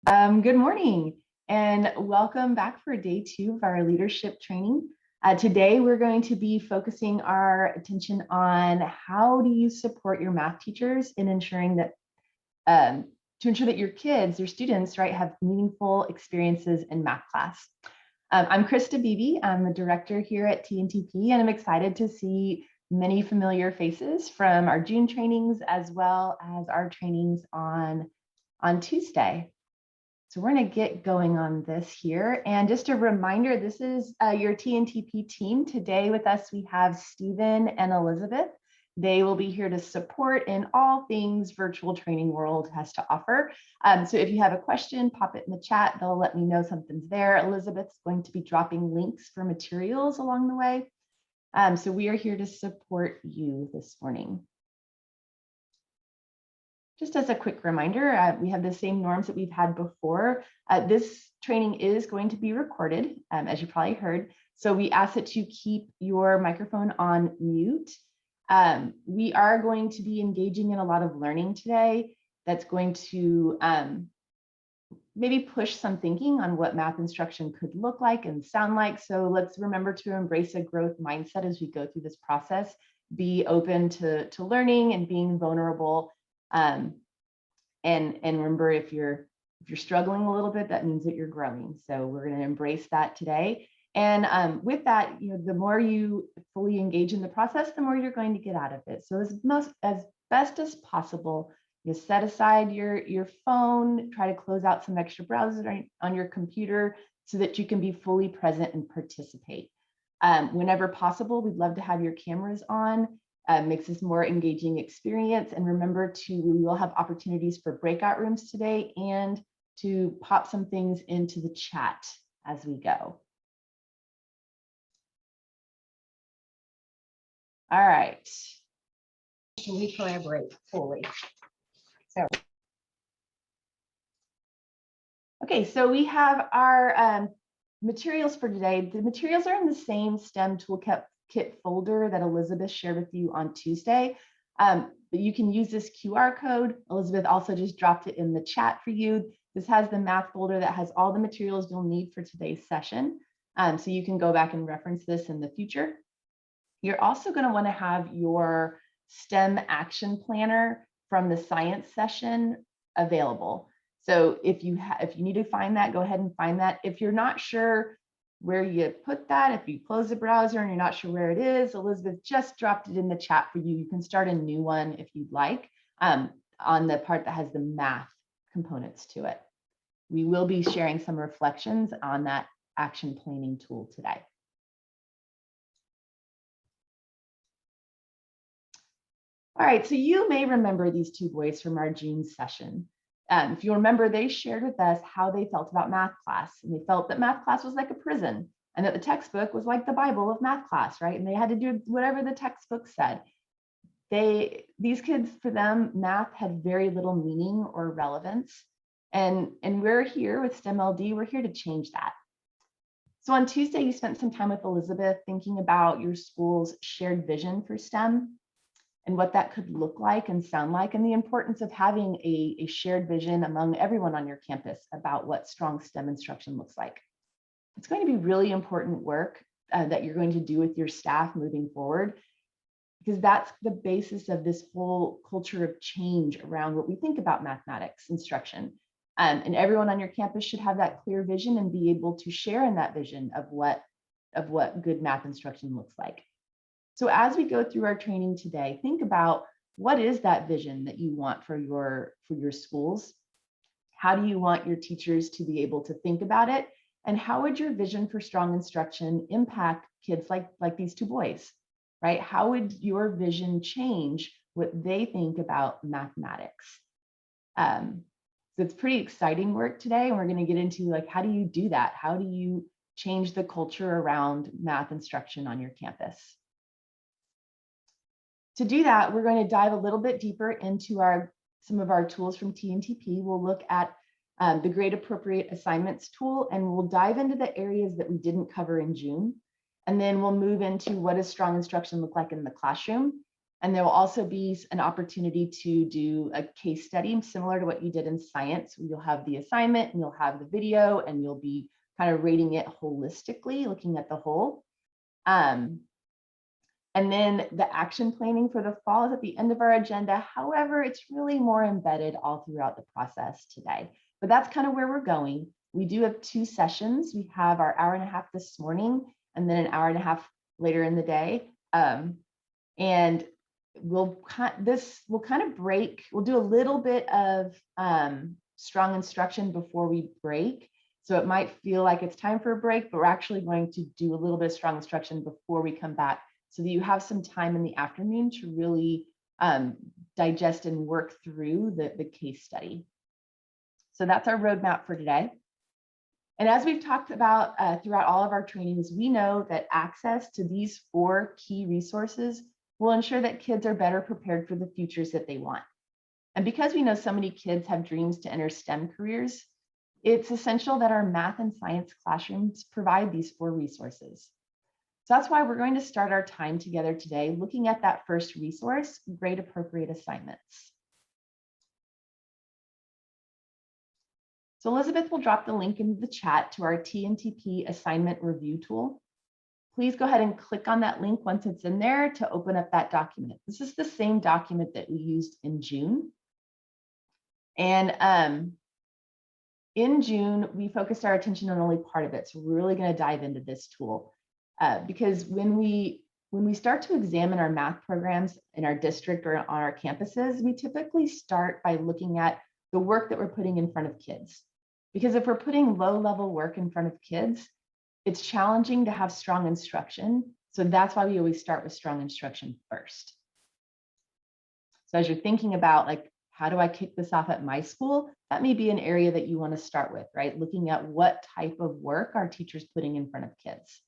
Good morning and welcome back for day 2 of our leadership training. Today, we're going to be focusing our attention on how do you support your math teachers in ensuring that to ensure that your kids, your students, right, have meaningful experiences in math class. I'm Krista Beebe. I'm the director here at Tntp, and I'm excited to see many familiar faces from our June trainings as well as our trainings on Tuesday. So we're going to get going on this here. And just a reminder, this is your Tntp team. Today with us, we have Stephen and Elizabeth. They will be here to support in all things virtual training world has to offer. So if you have a question, pop it in the chat. They'll let me know something's there. Elizabeth's going to be dropping links for materials along the way. So we are here to support you this morning. Just as a quick reminder, we have the same norms that we've had before. This training is going to be recorded, as you probably heard. So we ask that you keep your microphone on mute. We are going to be engaging in a lot of learning today that's going to maybe push some thinking on what math instruction could look like and sound like. So let's remember to embrace a growth mindset as we go through this process. Be open to learning and being vulnerable. And remember, if you're struggling a little bit, that means that you're growing. So we're going to embrace that today. And with that, the more you fully engage in the process, the more you're going to get out of it. So as best as possible, you set aside your phone, try to close out some extra browsers on your computer so that you can be fully present and participate. Whenever possible, we'd love to have your cameras on. Makes this more engaging experience. And remember we will have opportunities for breakout rooms today and to pop some things into the chat as we go. All right. We collaborate fully. Okay, so we have our materials for today. The materials are in the same STEM Toolkit folder that Elizabeth shared with you on Tuesday. But you can use this QR code. Elizabeth also just dropped it in the chat for you. This has the math folder that has all the materials you'll need for today's session. So you can go back and reference this in the future. You're also going to want to have your STEM action planner from the science session available. So if you need to find that, go ahead and find that. If you're not sure where you put that, if you close the browser and you're not sure where it is, Elizabeth just dropped it in the chat for you. You can start a new one if you'd like on the part that has the math components to it. We will be sharing some reflections on that action planning tool today. All right, so you may remember these two boys from our June session. If you remember, they shared with us how they felt about math class, and they felt that math class was like a prison and that the textbook was like the Bible of math class, right? And they had to do whatever the textbook said. These kids, for them, math had very little meaning or relevance. And we're here with STEM.LD, we're here to change that. So on Tuesday, you spent some time with Elizabeth thinking about your school's shared vision for STEM and what that could look like and sound like, and the importance of having a shared vision among everyone on your campus about what strong STEM instruction looks like. It's going to be really important work that you're going to do with your staff moving forward, because that's the basis of this whole culture of change around what we think about mathematics instruction. And everyone on your campus should have that clear vision and be able to share in that vision of what good math instruction looks like. So as we go through our training today, think about what is that vision that you want for your schools? How do you want your teachers to be able to think about it? And how would your vision for strong instruction impact kids like these two boys, right? How would your vision change what they think about mathematics? So it's pretty exciting work today, and we're going to get into like, how do you do that? How do you change the culture around math instruction on your campus? To do that, we're going to dive a little bit deeper into some of our tools from Tntp. We'll look at the Grade Appropriate Assignments tool, and we'll dive into the areas that we didn't cover in June. And then we'll move into what does strong instruction look like in the classroom. And there will also be an opportunity to do a case study similar to what you did in science. You'll have the assignment and you'll have the video and you'll be kind of rating it holistically, looking at the whole. And then the action planning for the fall is at the end of our agenda. However, it's really more embedded all throughout the process today. But that's kind of where we're going. We do have 2 sessions. We have our hour and a half this morning and then an hour and a half later in the day. And we'll kind of break. We'll do a little bit of strong instruction before we break. So it might feel like it's time for a break, but we're actually going to do a little bit of strong instruction before we come back so that you have some time in the afternoon to really digest and work through the case study. So that's our roadmap for today. And as we've talked about throughout all of our trainings, we know that access to these 4 key resources will ensure that kids are better prepared for the futures that they want. And because we know so many kids have dreams to enter STEM careers, it's essential that our math and science classrooms provide these 4 resources. So that's why we're going to start our time together today looking at that first resource, grade appropriate assignments. So Elizabeth will drop the link into the chat to our Tntp assignment review tool. Please go ahead and click on that link once it's in there to open up that document. This is the same document that we used in June. And in June, we focused our attention on only part of it. So we're really going to dive into this tool because when we start to examine our math programs in our district or on our campuses, we typically start by looking at the work that we're putting in front of kids. Because if we're putting low-level work in front of kids, it's challenging to have strong instruction. So that's why we always start with strong instruction first. So as you're thinking about like, how do I kick this off at my school? That may be an area that you want to start with, right? Looking at what type of work are teachers putting in front of kids.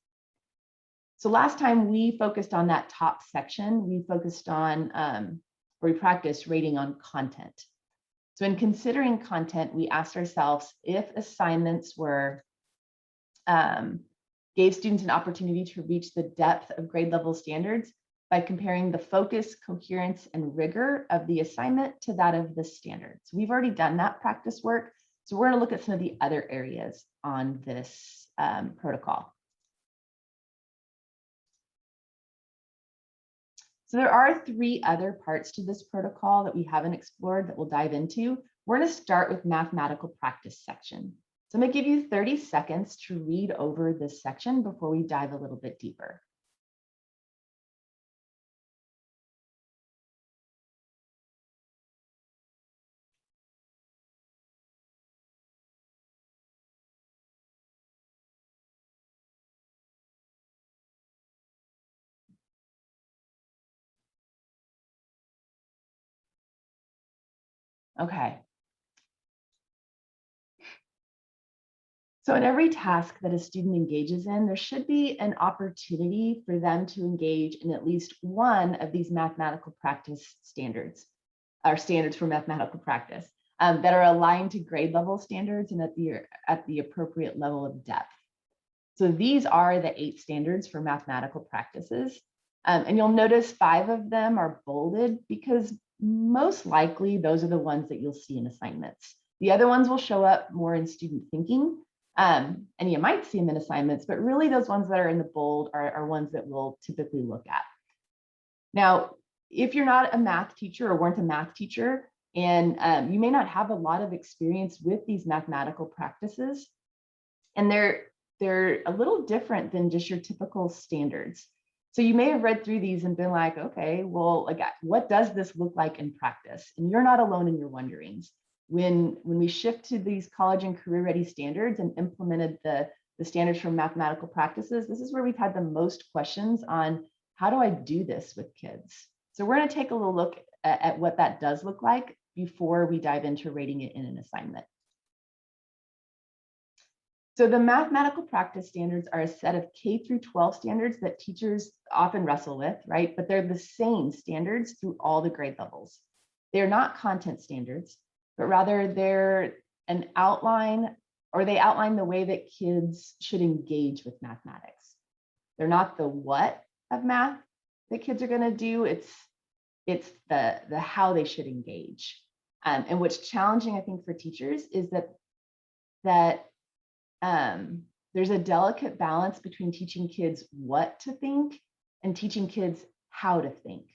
So last time we focused on that top section, we focused on, we practiced rating on content. So in considering content, we asked ourselves if assignments were, gave students an opportunity to reach the depth of grade level standards by comparing the focus, coherence, and rigor of the assignment to that of the standards. We've already done that practice work, so we're going to look at some of the other areas on this protocol. So there are 3 other parts to this protocol that we haven't explored that we'll dive into. We're going to start with mathematical practice section. So I'm going to give you 30 seconds to read over this section before we dive a little bit deeper. Okay. So in every task that a student engages in, there should be an opportunity for them to engage in at least one of these mathematical practice standards, or standards for mathematical practice, that are aligned to grade level standards and at the appropriate level of depth. So these are the 8 standards for mathematical practices. And you'll notice 5 of them are bolded because most likely those are the ones that you'll see in assignments. The other ones will show up more in student thinking, and you might see them in assignments, but really those ones that are in the bold are ones that we'll typically look at. Now, if you're not a math teacher or weren't a math teacher, and you may not have a lot of experience with these mathematical practices, and they're a little different than just your typical standards. So you may have read through these and been like, okay, well, like, what does this look like in practice? And you're not alone in your wonderings. When we shift to these college and career ready standards and implemented the standards for mathematical practices, this is where we've had the most questions on how do I do this with kids? So we're going to take a little look at what that does look like before we dive into rating it in an assignment. So the mathematical practice standards are a set of K through 12 standards that teachers often wrestle with, right? But they're the same standards through all the grade levels. They're not content standards, but rather they're an outline, or they outline the way that kids should engage with mathematics. They're not the what of math that kids are going to do. It's It's the how they should engage. And what's challenging, I think, for teachers is that there's a delicate balance between teaching kids what to think and teaching kids how to think.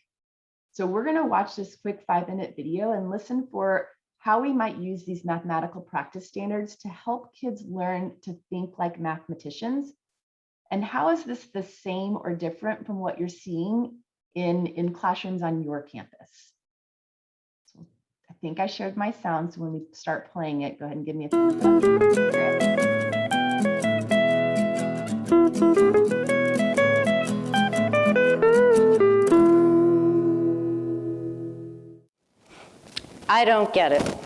So we're going to watch this quick 5-minute video and listen for how we might use these mathematical practice standards to help kids learn to think like mathematicians. And how is this the same or different from what you're seeing in classrooms on your campus? So I think I shared my sound, so when we start playing it, go ahead and give me a thumbs up. I don't get it.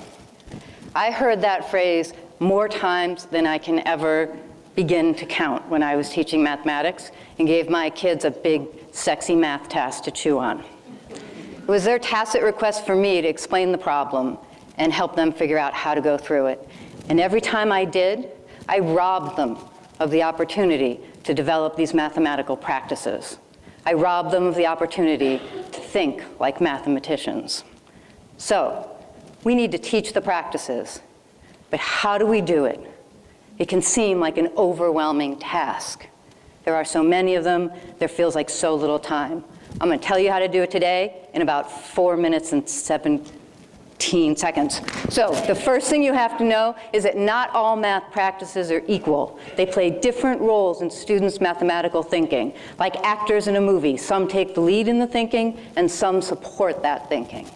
I heard that phrase more times than I can ever begin to count when I was teaching mathematics and gave my kids a big, sexy math task to chew on. It was their tacit request for me to explain the problem and help them figure out how to go through it. And every time I did, I robbed them of the opportunity to develop these mathematical practices. I robbed them of the opportunity to think like mathematicians. So, we need to teach the practices, but how do we do it? It can seem like an overwhelming task. There are so many of them, there feels like so little time. I'm going to tell you how to do it today in about 4 minutes and 17 seconds. So the first thing you have to know is that not all math practices are equal. They play different roles in students' mathematical thinking. Like actors in a movie, some take the lead in the thinking and some support that thinking.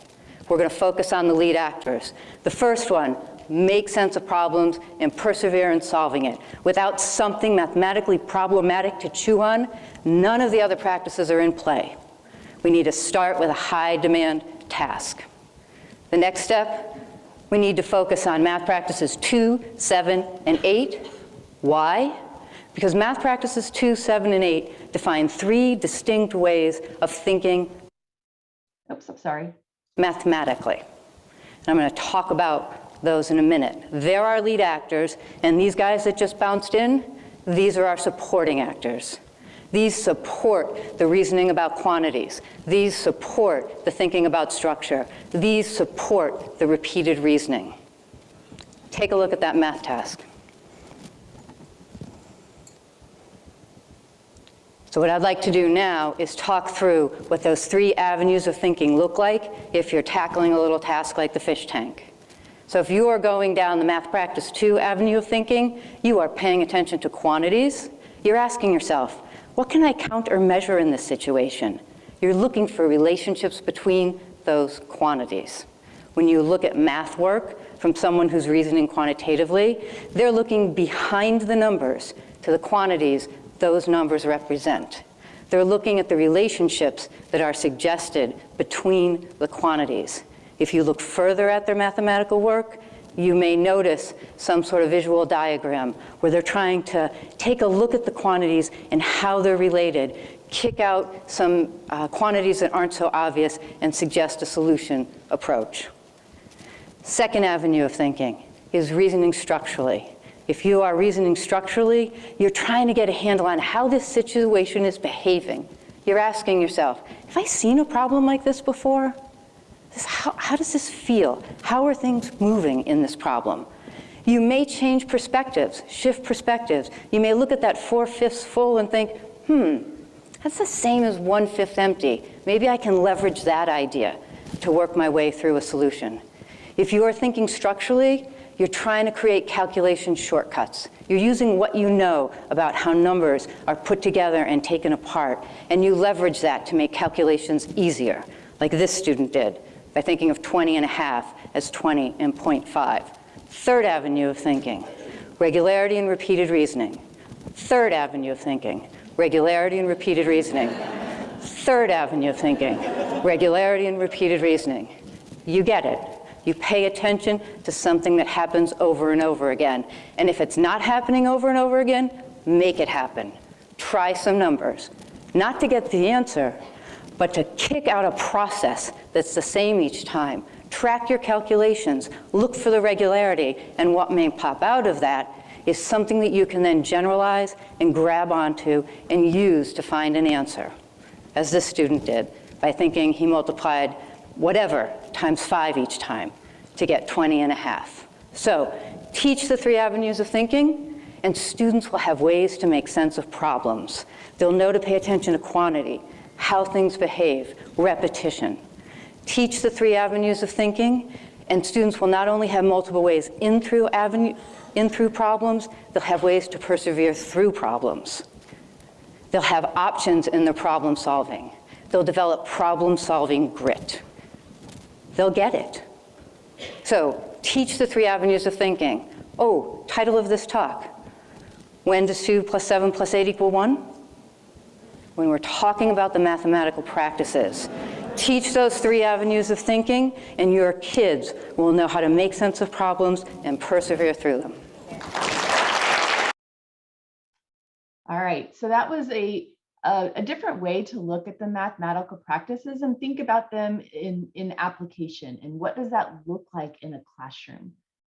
We're going to focus on the lead actors. The first one, make sense of problems and persevere in solving it. Without something mathematically problematic to chew on, none of the other practices are in play. We need to start with a high-demand task. The next step, we need to focus on math practices 2, 7, and 8. Why? Because math practices 2, 7, and 8 define 3 distinct ways of thinking. Oops, I'm sorry. Mathematically. And I'm going to talk about those in a minute. They're our lead actors, and these guys that just bounced in, these are our supporting actors. These support the reasoning about quantities. These support the thinking about structure. These support the repeated reasoning. Take a look at that math task. So what I'd like to do now is talk through what those 3 avenues of thinking look like if you're tackling a little task like the fish tank. So if you are going down the math practice 2 avenue of thinking, you are paying attention to quantities. You're asking yourself, what can I count or measure in this situation? You're looking for relationships between those quantities. When you look at math work from someone who's reasoning quantitatively, they're looking behind the numbers to the quantities those numbers represent. They're looking at the relationships that are suggested between the quantities. If you look further at their mathematical work, you may notice some sort of visual diagram where they're trying to take a look at the quantities and how they're related, kick out some quantities that aren't so obvious, and suggest a solution approach. Second avenue of thinking is reasoning structurally. If you are reasoning structurally, you're trying to get a handle on how this situation is behaving. You're asking yourself, have I seen a problem like this before? How does this feel? How are things moving in this problem? You may change perspectives, shift perspectives. You may look at that 4/5 full and think, that's the same as 1/5 empty. Maybe I can leverage that idea to work my way through a solution. If you are thinking structurally, you're trying to create calculation shortcuts. You're using what you know about how numbers are put together and taken apart, and you leverage that to make calculations easier, like this student did, by thinking of 20.5 as 20 and 0.5. Third avenue of thinking, regularity and repeated reasoning. Third avenue of thinking, regularity and repeated reasoning. Third avenue of thinking, regularity and repeated reasoning. You get it. You pay attention to something that happens over and over again. And if it's not happening over and over again, make it happen. Try some numbers. Not to get the answer, but to kick out a process that's the same each time. Track your calculations, look for the regularity, and what may pop out of that is something that you can then generalize and grab onto and use to find an answer, as this student did. by thinking he multiplied whatever times 5 each time to get 20.5. So teach the 3 avenues of thinking, and students will have ways to make sense of problems. They'll know to pay attention to quantity, how things behave, repetition. Teach the 3 avenues of thinking, and students will not only have multiple ways in through problems, they'll have ways to persevere through problems. They'll have options in their problem solving. They'll develop problem-solving grit. They'll get it. So teach the 3 avenues of thinking. Oh, title of this talk, when does 2 + 7 + 8 = 1? When we're talking about the mathematical practices, teach those 3 avenues of thinking, and your kids will know how to make sense of problems and persevere through them. All right, so that was a different way to look at the mathematical practices and think about them in application, and what does that look like in a classroom.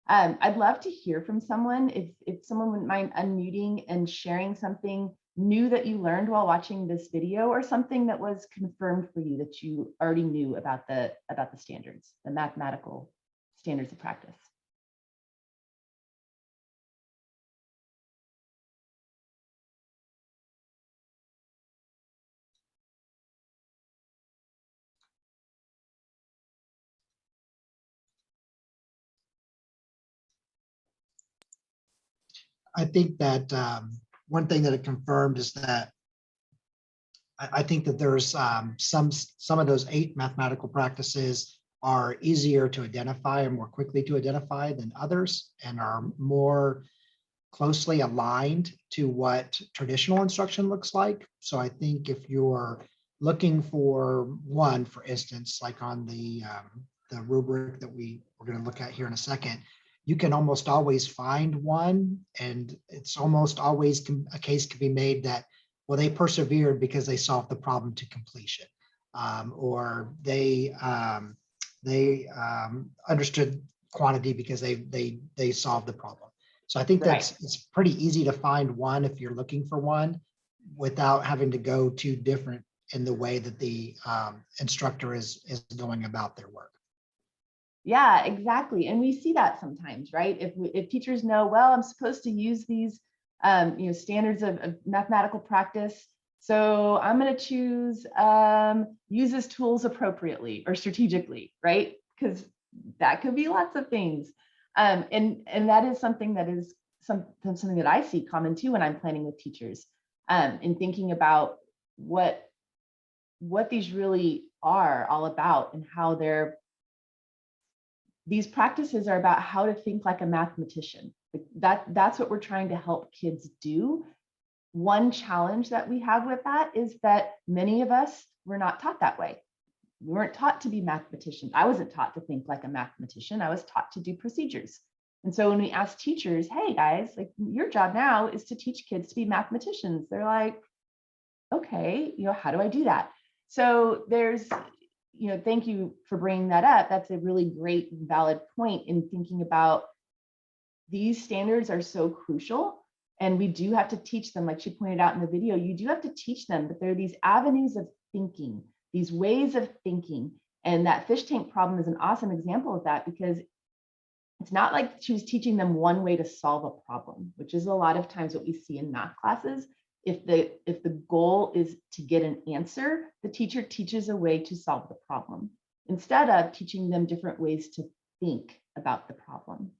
I'd love to hear from someone. If someone wouldn't mind unmuting and sharing something new that you learned while watching this video, or something that was confirmed for you that you already knew about the standards, the mathematical standards of practice. I think that one thing that it confirmed is that I think that there's some of those 8 mathematical practices are easier to identify and more quickly to identify than others, and are more closely aligned to what traditional instruction looks like. So I think if you're looking for one, for instance, like on the rubric that we're going to look at here in a second, you can almost always find one, and it's almost always a case can be made that, well, they persevered because they solved the problem to completion, or they understood quantity because they solved the problem. So I think it's pretty easy to find one if you're looking for one, without having to go too different in the way that the instructor is going about their work. Yeah, exactly. And we see that sometimes, right? If teachers know, well, I'm supposed to use these standards of mathematical practice, so I'm going to choose use these tools appropriately or strategically, right? Because that could be lots of things. And that is something that is something that I see common too when I'm planning with teachers, in thinking about what these really are all about, and how these practices are about how to think like a mathematician. That's what we're trying to help kids do. One challenge that we have with that is that many of us were not taught that way. We weren't taught to be mathematicians. I wasn't taught to think like a mathematician. I was taught to do procedures. And so when we ask teachers, hey guys, like, your job now is to teach kids to be mathematicians, they're like, okay, how do I do that? So there's, thank you for bringing that up. That's a really great, valid point in thinking about these standards are so crucial, and we do have to teach them, like she pointed out in the video. You do have to teach them that there are these avenues of thinking, these ways of thinking, and that fish tank problem is an awesome example of that, because it's not like she was teaching them one way to solve a problem, which is a lot of times what we see in math classes. If the goal is to get an answer, the teacher teaches a way to solve the problem, instead of teaching them different ways to think about the problem.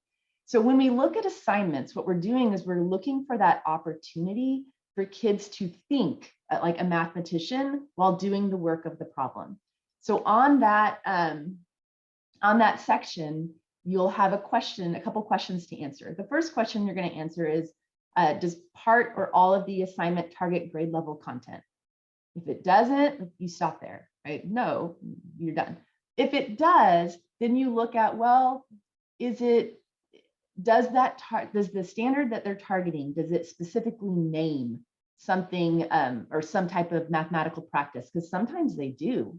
So when we look at assignments, what we're doing is we're looking for that opportunity for kids to think like a mathematician while doing the work of the problem. So on that section, you'll have a couple questions to answer. The first question you're going to answer is, does part or all of the assignment target grade level content? If it doesn't, you stop there, right? No, you're done. If it does, then you look at, well, does the standard that they're targeting, does it specifically name something or some type of mathematical practice? Because sometimes they do.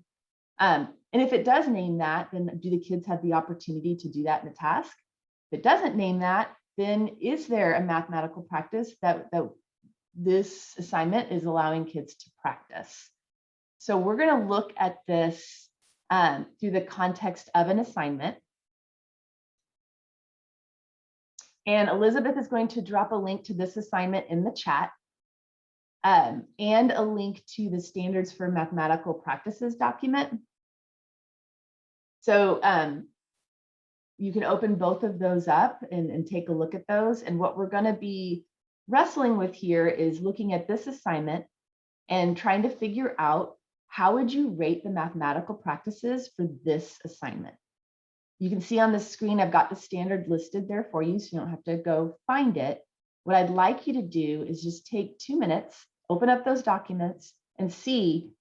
And if it does name that, then do the kids have the opportunity to do that in the task? If it doesn't name that, then is there a mathematical practice that this assignment is allowing kids to practice? So we're going to look at this through the context of an assignment. And Elizabeth is going to drop a link to this assignment in the chat and a link to the Standards for Mathematical Practices document. So you can open both of those up and take a look at those. And what we're going to be wrestling with here is looking at this assignment and trying to figure out how would you rate the mathematical practices for this assignment. You can see on the screen, I've got the standard listed there for you, so you don't have to go find it. What I'd like you to do is just take 2 minutes, open up those documents and see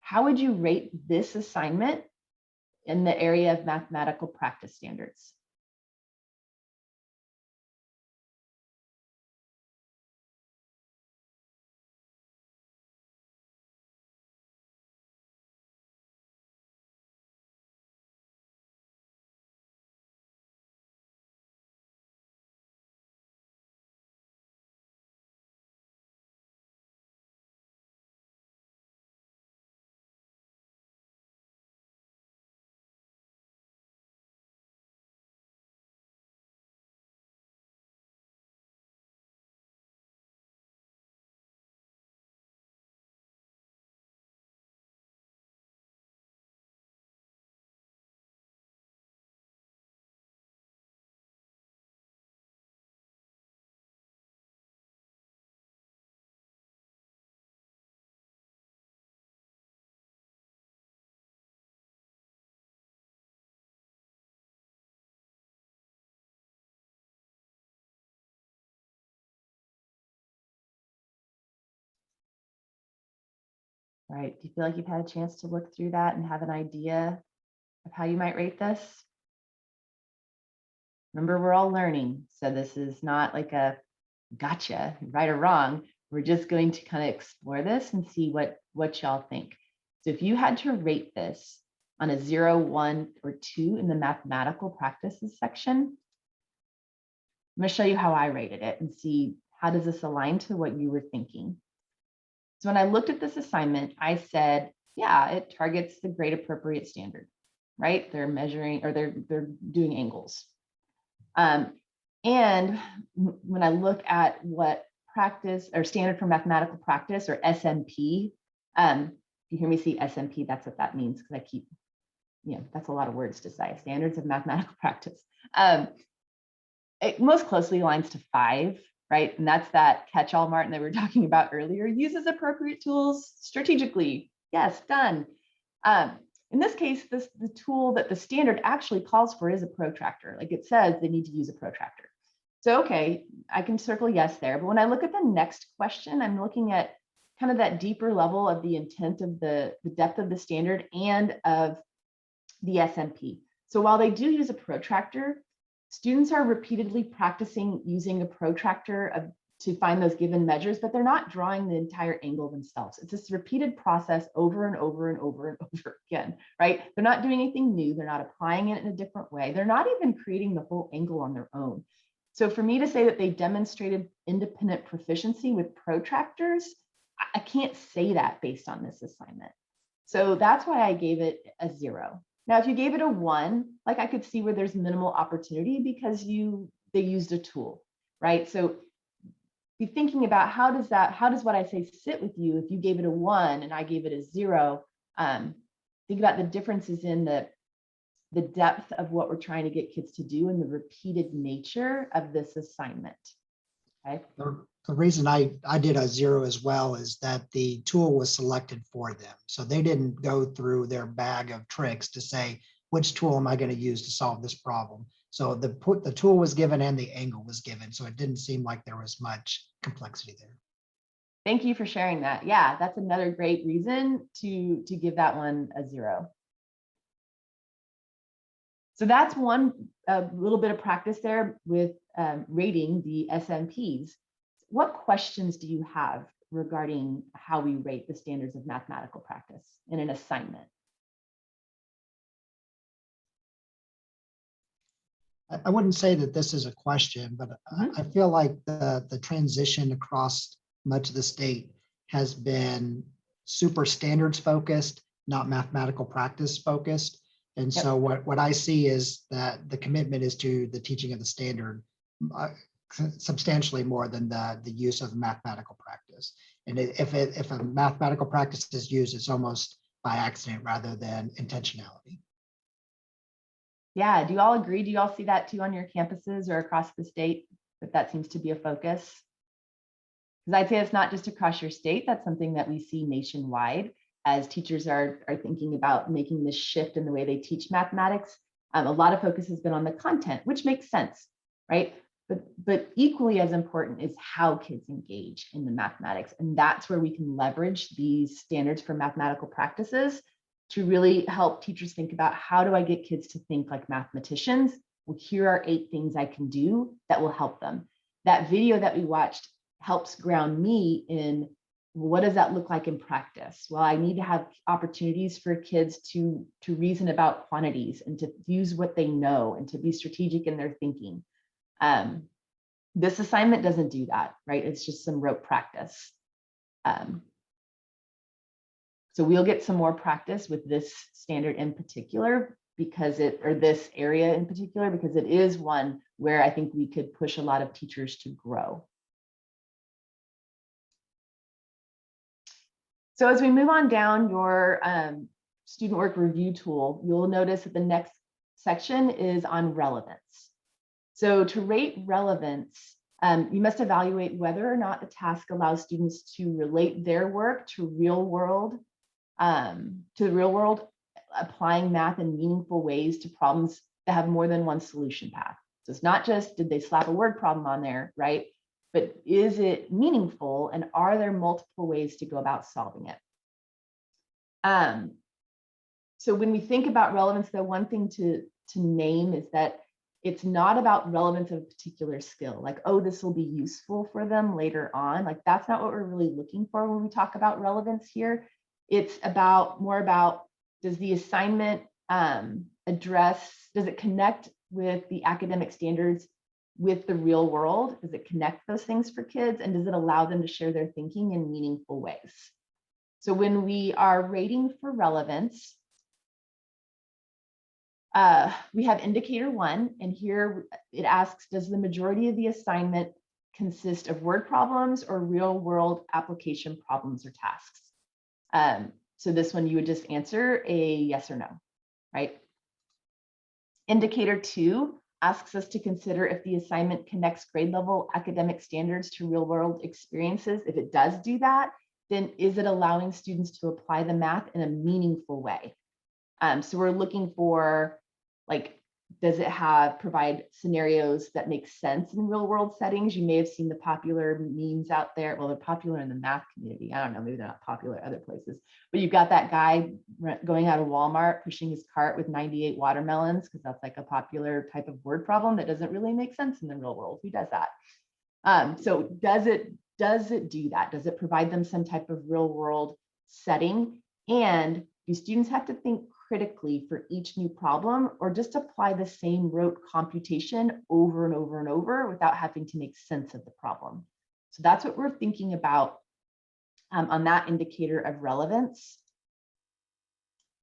how would you rate this assignment in the area of mathematical practice standards. All right, do you feel like you've had a chance to look through that and have an idea of how you might rate this? Remember, we're all learning, so this is not like a gotcha, right or wrong. We're just going to kind of explore this and see what y'all think. So if you had to rate this on a 0, 1, or 2 in the mathematical practices section, I'm going to show you how I rated it and see how does this align to what you were thinking. So when I looked at this assignment, I said, yeah, it targets the grade appropriate standard, right? They're measuring or they're doing angles. And when I look at what practice or standard for mathematical practice or SMP, if you hear me say SMP, that's what that means because I keep, that's a lot of words to say, standards of mathematical practice. It most closely aligns to 5, right? And that's that catch-all, Martin, that we were talking about earlier. Uses appropriate tools strategically. Yes, done. In this case, the tool that the standard actually calls for is a protractor. Like it says they need to use a protractor. So, okay, I can circle yes there. But when I look at the next question, I'm looking at kind of that deeper level of the intent of the depth of the standard and of the SMP. So while they do use a protractor, students are repeatedly practicing using a protractor to find those given measures, but they're not drawing the entire angle themselves. It's this repeated process over and over and over and over again, right? They're not doing anything new. They're not applying it in a different way. They're not even creating the whole angle on their own. So for me to say that they demonstrated independent proficiency with protractors, I can't say that based on this assignment. So that's why I gave it a 0. Now, if you gave it a 1, like I could see where there's minimal opportunity because they used a tool, right? So be thinking about how does what I say sit with you if you gave it a 1 and I gave it a 0. Think about the differences in the depth of what we're trying to get kids to do and the repeated nature of this assignment. Okay. The reason I did a 0 as well is that the tool was selected for them. So they didn't go through their bag of tricks to say, which tool am I going to use to solve this problem? So the tool was given and the angle was given. So it didn't seem like there was much complexity there. Thank you for sharing that. Yeah, that's another great reason to give that one a 0. So that's one little bit of practice there with rating the SMPs. What questions do you have regarding how we rate the standards of mathematical practice in an assignment? I wouldn't say that this is a question, but I feel like the transition across much of the state has been super standards focused, not mathematical practice focused. And so what I see is that the commitment is to the teaching of the standard substantially more than the use of mathematical practice. And if a mathematical practice is used, it's almost by accident rather than intentionality. Yeah, do you all agree? Do you all see that too on your campuses or across the state, that seems to be a focus? Because I'd say it's not just across your state, that's something that we see nationwide as teachers are thinking about making this shift in the way they teach mathematics. A lot of focus has been on the content, which makes sense, right? But equally as important is how kids engage in the mathematics. And that's where we can leverage these standards for mathematical practices to really help teachers think about, how do I get kids to think like mathematicians? Well, here are 8 things I can do that will help them. That video that we watched helps ground me in, what does that look like in practice? Well, I need to have opportunities for kids to reason about quantities and to use what they know and to be strategic in their thinking. This assignment doesn't do that, right? It's just some rote practice. So we'll get some more practice with this standard in particular, because this area in particular, because it is one where I think we could push a lot of teachers to grow. So as we move on down your student work review tool, you'll notice that the next section is on relevance. So to rate relevance, you must evaluate whether or not the task allows students to relate their work to the real world, applying math in meaningful ways to problems that have more than one solution path. So it's not just, did they slap a word problem on there, right? But is it meaningful, and are there multiple ways to go about solving it? So when we think about relevance, the one thing to name is that it's not about relevance of a particular skill, like, oh, this will be useful for them later on. Like, that's not what we're really looking for when we talk about relevance here. It's more about, does the assignment does it connect with the academic standards with the real world? Does it connect those things for kids? And does it allow them to share their thinking in meaningful ways? So when we are rating for relevance, we have indicator 1, and here it asks, does the majority of the assignment consist of word problems or real world application problems or tasks? So this one you would just answer a yes or no, right? Indicator 2 asks us to consider if the assignment connects grade level academic standards to real world experiences. If it does do that, then is it allowing students to apply the math in a meaningful way? So we're looking for, like, does it provide scenarios that make sense in real world settings? You may have seen the popular memes out there. Well, they're popular in the math community. I don't know, maybe they're not popular other places, but you've got that guy going out of Walmart, pushing his cart with 98 watermelons, because that's like a popular type of word problem that doesn't really make sense in the real world. Who does that? So does it do that? Does it provide them some type of real world setting? And do students have to think critically for each new problem, or just apply the same rote computation over and over and over without having to make sense of the problem? So that's what we're thinking about on that indicator of relevance.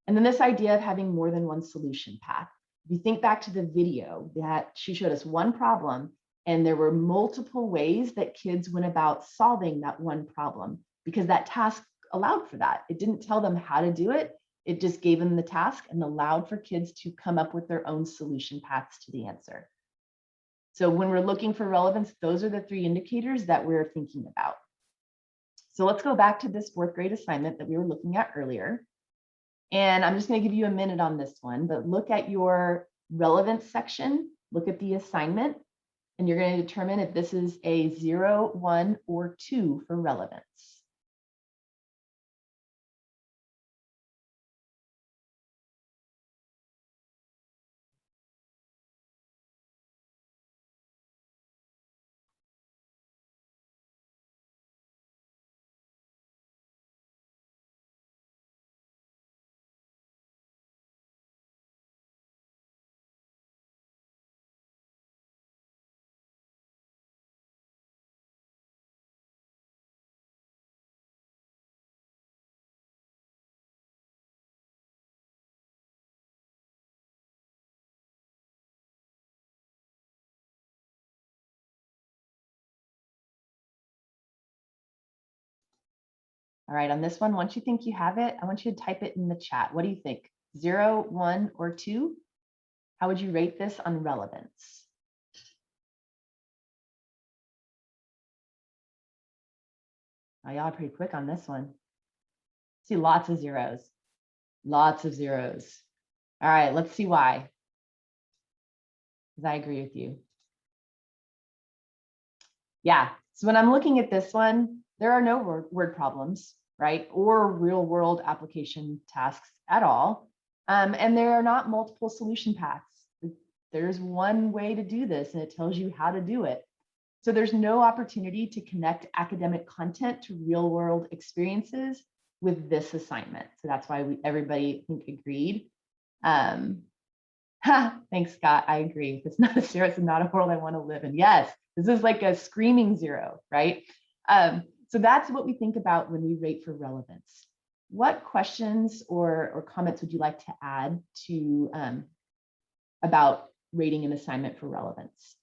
And then this idea of having more than one solution path. If you think back to the video that she showed us one problem, and there were multiple ways that kids went about solving that one problem, because that task allowed for that. It didn't tell them how to do it. It just gave them the task and allowed for kids to come up with their own solution paths to the answer. So when we're looking for relevance, those are the 3 indicators that we're thinking about. So let's go back to this 4th grade assignment that we were looking at earlier. And I'm just going to give you a minute on this one, but look at your relevance section, look at the assignment, and you're going to determine if this is a 0, 1, or 2 for relevance. All right, on this one, once you think you have it, I want you to type it in the chat. What do you think? 0, 1, or 2? How would you rate this on relevance? Oh, y'all are pretty quick on this one. See lots of zeros. Lots of zeros. All right, let's see why. Because I agree with you. Yeah, so when I'm looking at this one, there are no word problems, right? Or real world application tasks at all. And there are not multiple solution paths. There's one way to do this and it tells you how to do it. So there's no opportunity to connect academic content to real world experiences with this assignment. So that's why everybody, I think, agreed. Thanks, Scott. I agree. If it's not a zero, it's not a world I want to live in. Yes, this is like a screaming zero, right? So that's what we think about when we rate for relevance. What questions or comments would you like to add to about rating an assignment for relevance?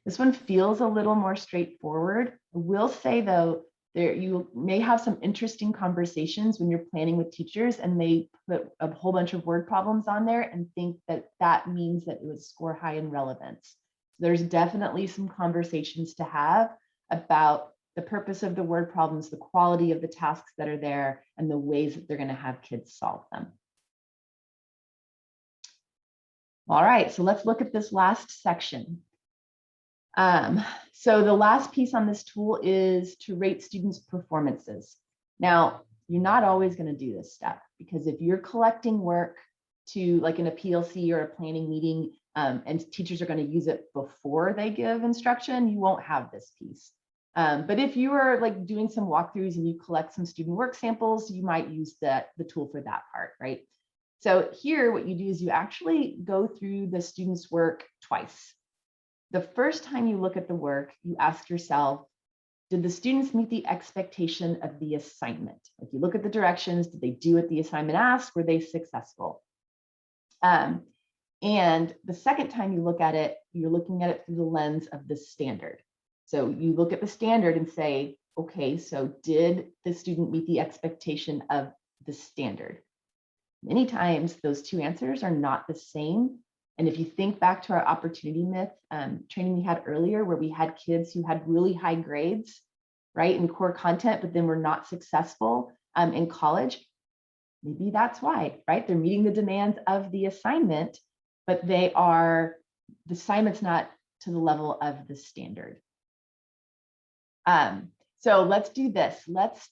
This one feels a little more straightforward. I will say though, you may have some interesting conversations when you're planning with teachers and they put a whole bunch of word problems on there and think that that means that it would score high in relevance. So there's definitely some conversations to have about the purpose of the word problems, the quality of the tasks that are there, and the ways that they're going to have kids solve them. All right, so let's look at this last section. So the last piece on this tool is to rate students' performances. Now, you're not always going to do this step because if you're collecting work to like in a PLC or a planning meeting and teachers are going to use it before they give instruction, you won't have this piece. But if you are like doing some walkthroughs and you collect some student work samples, you might use the tool for that part, right? So here, what you do is you actually go through the student's work twice. The first time you look at the work, you ask yourself, did the students meet the expectation of the assignment? If you look at the directions, did they do what the assignment asked? Were they successful? And the second time you look at it, you're looking at it through the lens of the standard. So you look at the standard and say, okay, so did the student meet the expectation of the standard? Many times those two answers are not the same. And if you think back to our opportunity myth training we had earlier, where we had kids who had really high grades, right, in core content, but then were not successful in college, maybe that's why, right? They're meeting the demands of the assignment, but the assignment's not to the level of the standard. So let's do this. Let's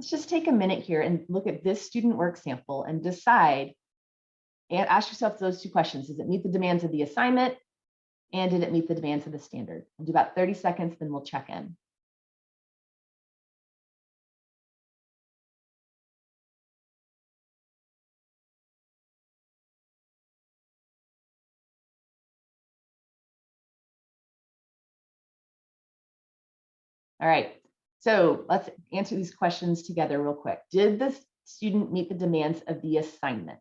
just take a minute here and look at this student work sample and decide and ask yourself those two questions. Does it meet the demands of the assignment? And did it meet the demands of the standard? We'll do about 30 seconds, then we'll check in. All right, so let's answer these questions together real quick. Did the student meet the demands of the assignment?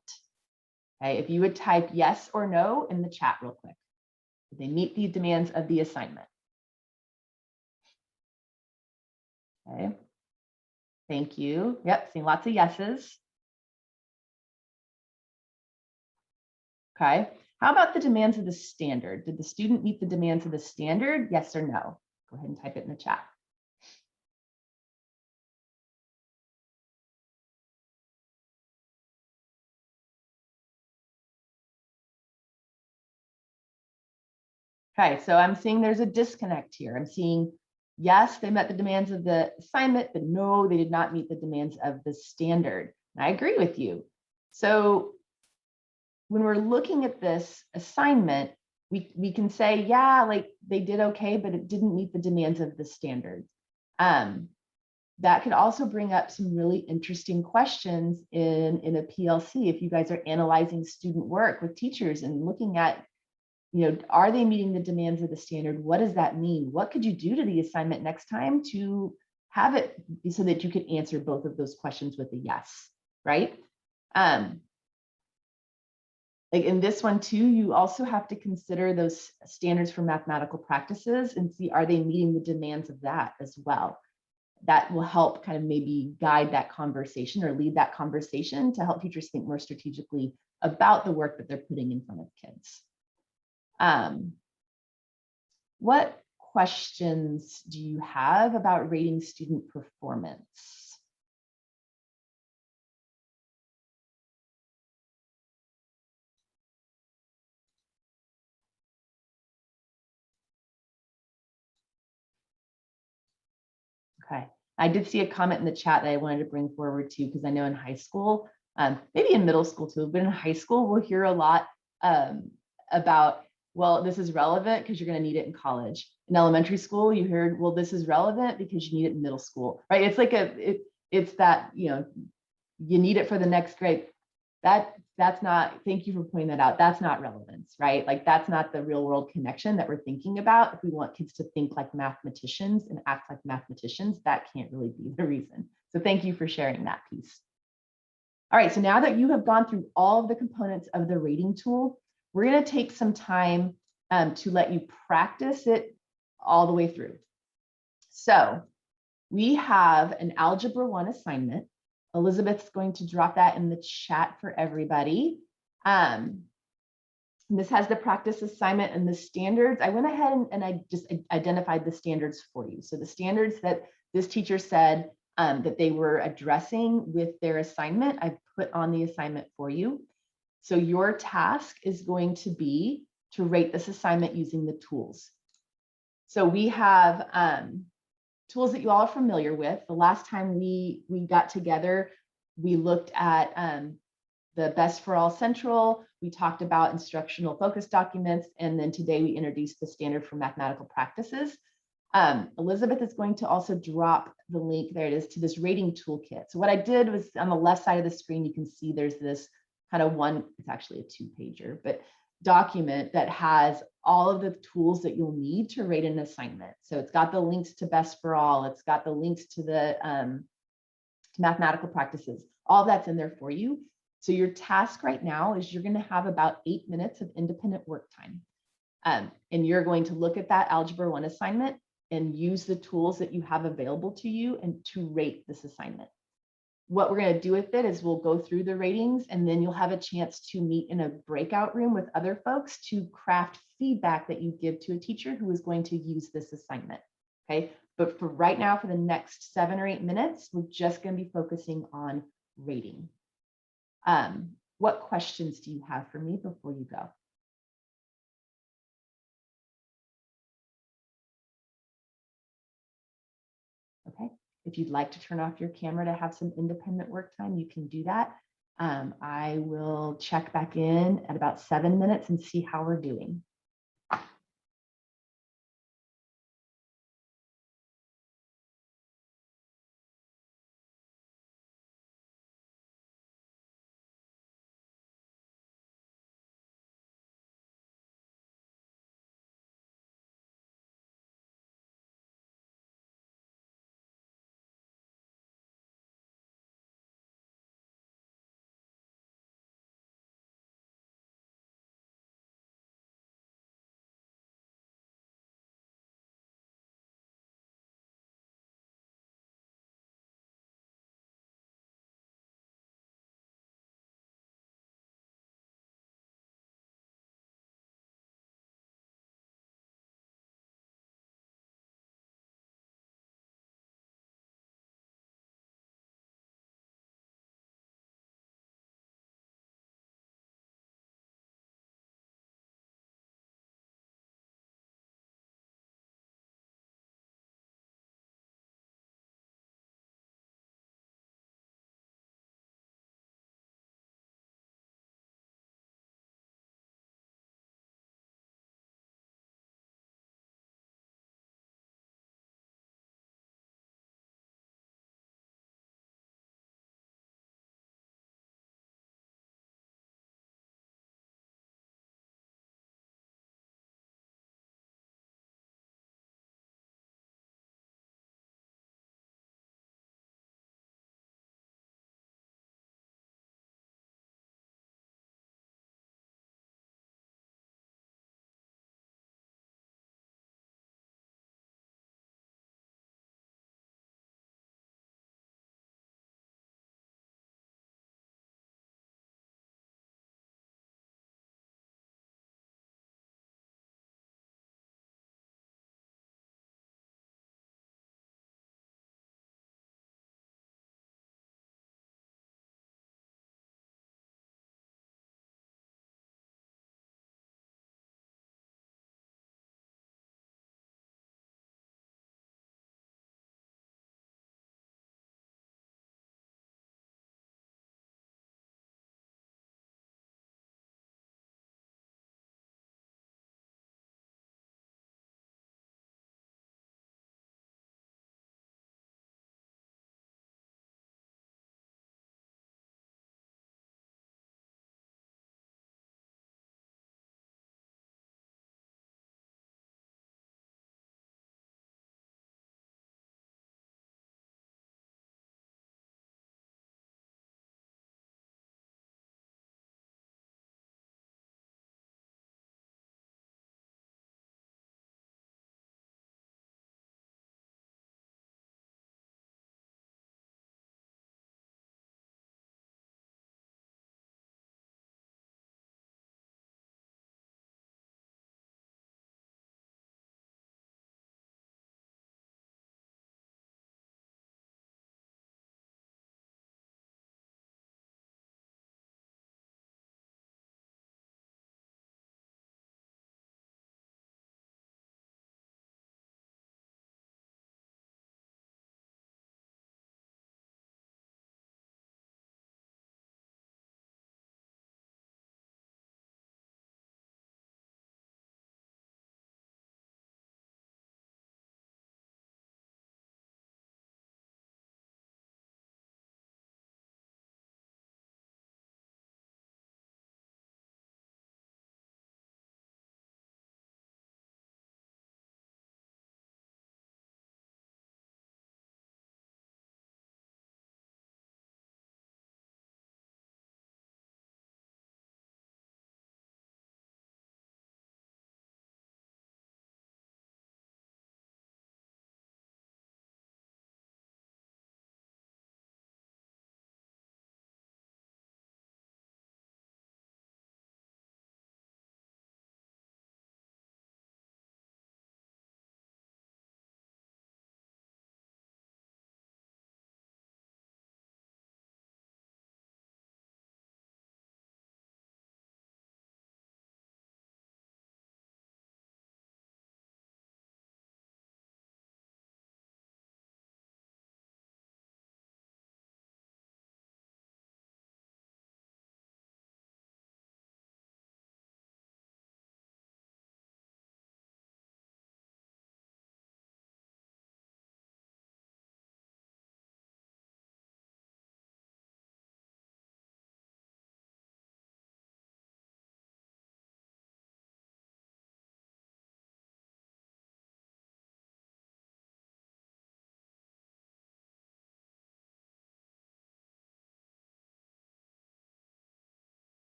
Okay, if you would type yes or no in the chat real quick. Did they meet the demands of the assignment? Okay, thank you. Yep, seeing lots of yeses. Okay, how about the demands of the standard? Did the student meet the demands of the standard? Yes or no? Go ahead and type it in the chat. Okay, so I'm seeing there's a disconnect here. I'm seeing, yes, they met the demands of the assignment, but no, they did not meet the demands of the standard. And I agree with you. So when we're looking at this assignment, we can say, yeah, like they did okay, but it didn't meet the demands of the standard. That could also bring up some really interesting questions in a PLC if you guys are analyzing student work with teachers and looking at, you know, are they meeting the demands of the standard? What does that mean? What could you do to the assignment next time to have it so that you can answer both of those questions with a yes, right? Like in this one too, you also have to consider those standards for mathematical practices and see, are they meeting the demands of that as well? That will help kind of maybe guide that conversation or lead that conversation to help teachers think more strategically about the work that they're putting in front of kids. What questions do you have about rating student performance? Okay, I did see a comment in the chat that I wanted to bring forward too, because I know in high school, maybe in middle school too, but in high school, we'll hear a lot about, well, this is relevant because you're going to need it in college. In elementary school, you heard, well, this is relevant because you need it in middle school, right? It's like it's that, you know, you need it for the next grade. That's not, thank you for pointing that out. That's not relevance, right? Like that's not the real world connection that we're thinking about. If we want kids to think like mathematicians and act like mathematicians, that can't really be the reason. So thank you for sharing that piece. All right, so now that you have gone through all of the components of the rating tool, we're going to take some time to let you practice it all the way through. So we have an Algebra 1 assignment. Elizabeth's going to drop that in the chat for everybody. This has the practice assignment and the standards. I went ahead and I just identified the standards for you. So the standards that this teacher said that they were addressing with their assignment, I've put on the assignment for you. So your task is going to be to rate this assignment using the tools. So we have tools that you all are familiar with. The last time we got together, we looked at the Best for All Central. We talked about instructional focus documents. And then today we introduced the standard for mathematical practices. Elizabeth is going to also drop the link, there it is, to this rating toolkit. So what I did was on the left side of the screen, you can see there's this kind of one, it's actually a 2-pager, but document that has all of the tools that you'll need to rate an assignment. So it's got the links to Best for All, it's got the links to the to mathematical practices, all that's in there for you. So your task right now is you're going to have about 8 minutes of independent work time. And you're going to look at that Algebra 1 assignment and use the tools that you have available to you and to rate this assignment. What we're going to do with it is we'll go through the ratings and then you'll have a chance to meet in a breakout room with other folks to craft feedback that you give to a teacher who is going to use this assignment. Okay, but for right now, for the next 7 or 8 minutes, we're just going to be focusing on rating. What questions do you have for me before you go? Okay, if you'd like to turn off your camera to have some independent work time, you can do that. I will check back in at about 7 minutes and see how we're doing.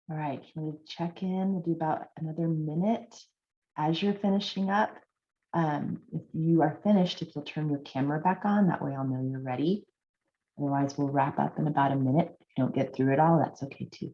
All right, can we check in? We'll do about another minute as you're finishing up. If you are finished, if you'll turn your camera back on, that way I'll know you're ready. Otherwise, we'll wrap up in about a minute. If you don't get through it all, that's okay too.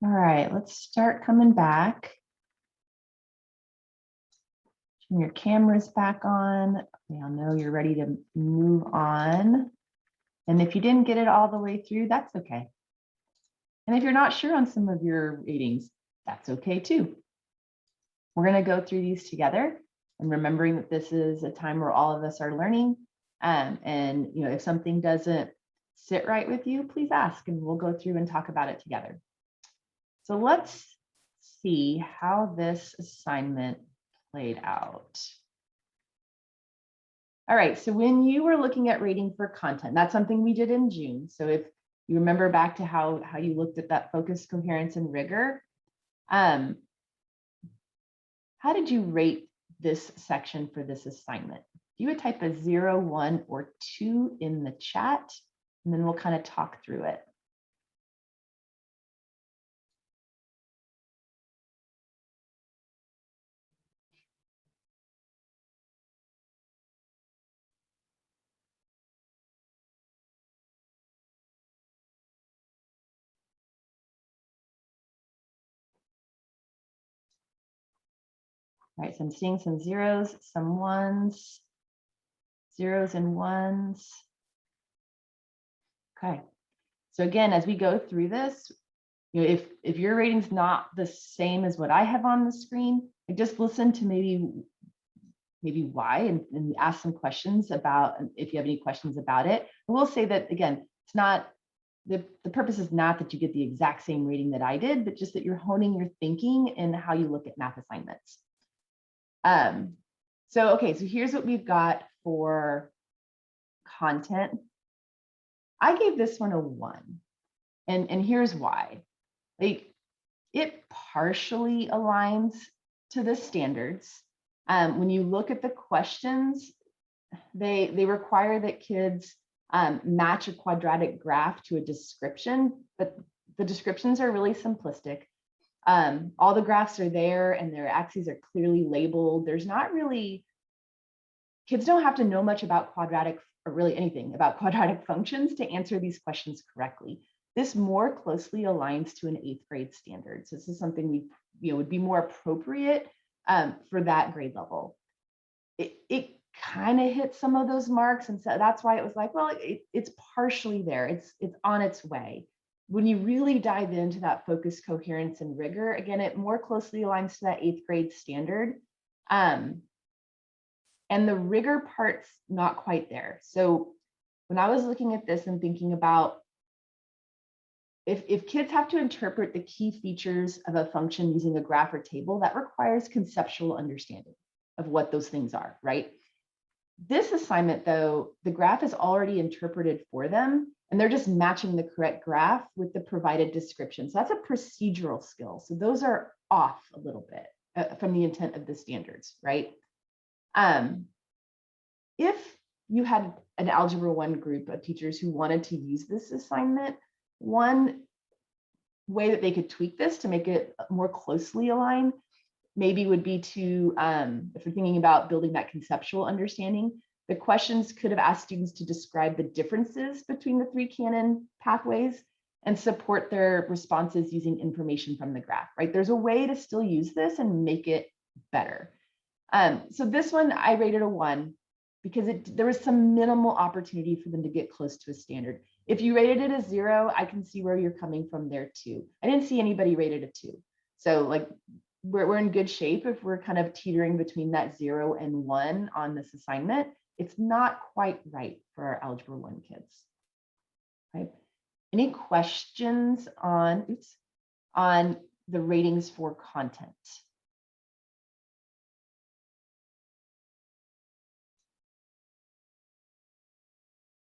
All right, let's start coming back. Turn your cameras back on. I'll know you're ready to move on. And if you didn't get it all the way through, that's okay. And if you're not sure on some of your readings, that's okay too. We're going to go through these together and remembering that this is a time where all of us are learning. And you know, if something doesn't sit right with you, please ask and we'll go through and talk about it together. So let's see how this assignment played out. All right, so when you were looking at rating for content, that's something we did in June. So if you remember back to how you looked at that focus, coherence, and rigor, how did you rate this section for this assignment? You would type a 0, 1, or 2 in the chat, and then we'll kind of talk through it. All right, so I'm seeing some zeros, some ones, zeros and ones. Okay, so again, as we go through this, you know, if your rating's not the same as what I have on the screen, just listen to maybe why and ask some questions about if you have any questions about it. I will say that again, it's not the purpose is not that you get the exact same rating that I did, but just that you're honing your thinking and how you look at math assignments. So okay, so here's what we've got for content. I gave this one a 1, and here's why. Like, it partially aligns to the standards. When you look at the questions, they require that kids match a quadratic graph to a description, but the descriptions are really simplistic. All the graphs are there and their axes are clearly labeled. There's not really, kids don't have to know much about quadratic or really anything about quadratic functions to answer these questions correctly. This more closely aligns to an 8th grade standard. So this is something we would be more appropriate for that grade level. It kind of hit some of those marks, and so that's why it was like, well, it's partially there. It's on its way. When you really dive into that focus, coherence, and rigor, again, it more closely aligns to that 8th grade standard. And the rigor part's not quite there. So when I was looking at this and thinking about if kids have to interpret the key features of a function using a graph or table, that requires conceptual understanding of what those things are, right? This assignment, though, the graph is already interpreted for them, and they're just matching the correct graph with the provided description. So that's a procedural skill. So those are off a little bit from the intent of the standards, right? If you had an Algebra 1 group of teachers who wanted to use this assignment, one way that they could tweak this to make it more closely aligned maybe would be to, if we're thinking about building that conceptual understanding, the questions could have asked students to describe the differences between the 3 canon pathways and support their responses using information from the graph, right? There's a way to still use this and make it better. So this one I rated a 1 because there was some minimal opportunity for them to get close to a standard. If you rated it a 0, I can see where you're coming from there too. I didn't see anybody rated a 2. So like we're in good shape if we're kind of teetering between that 0 and 1 on this assignment. It's not quite right for our Algebra 1 kids. Right? Any questions on the ratings for content?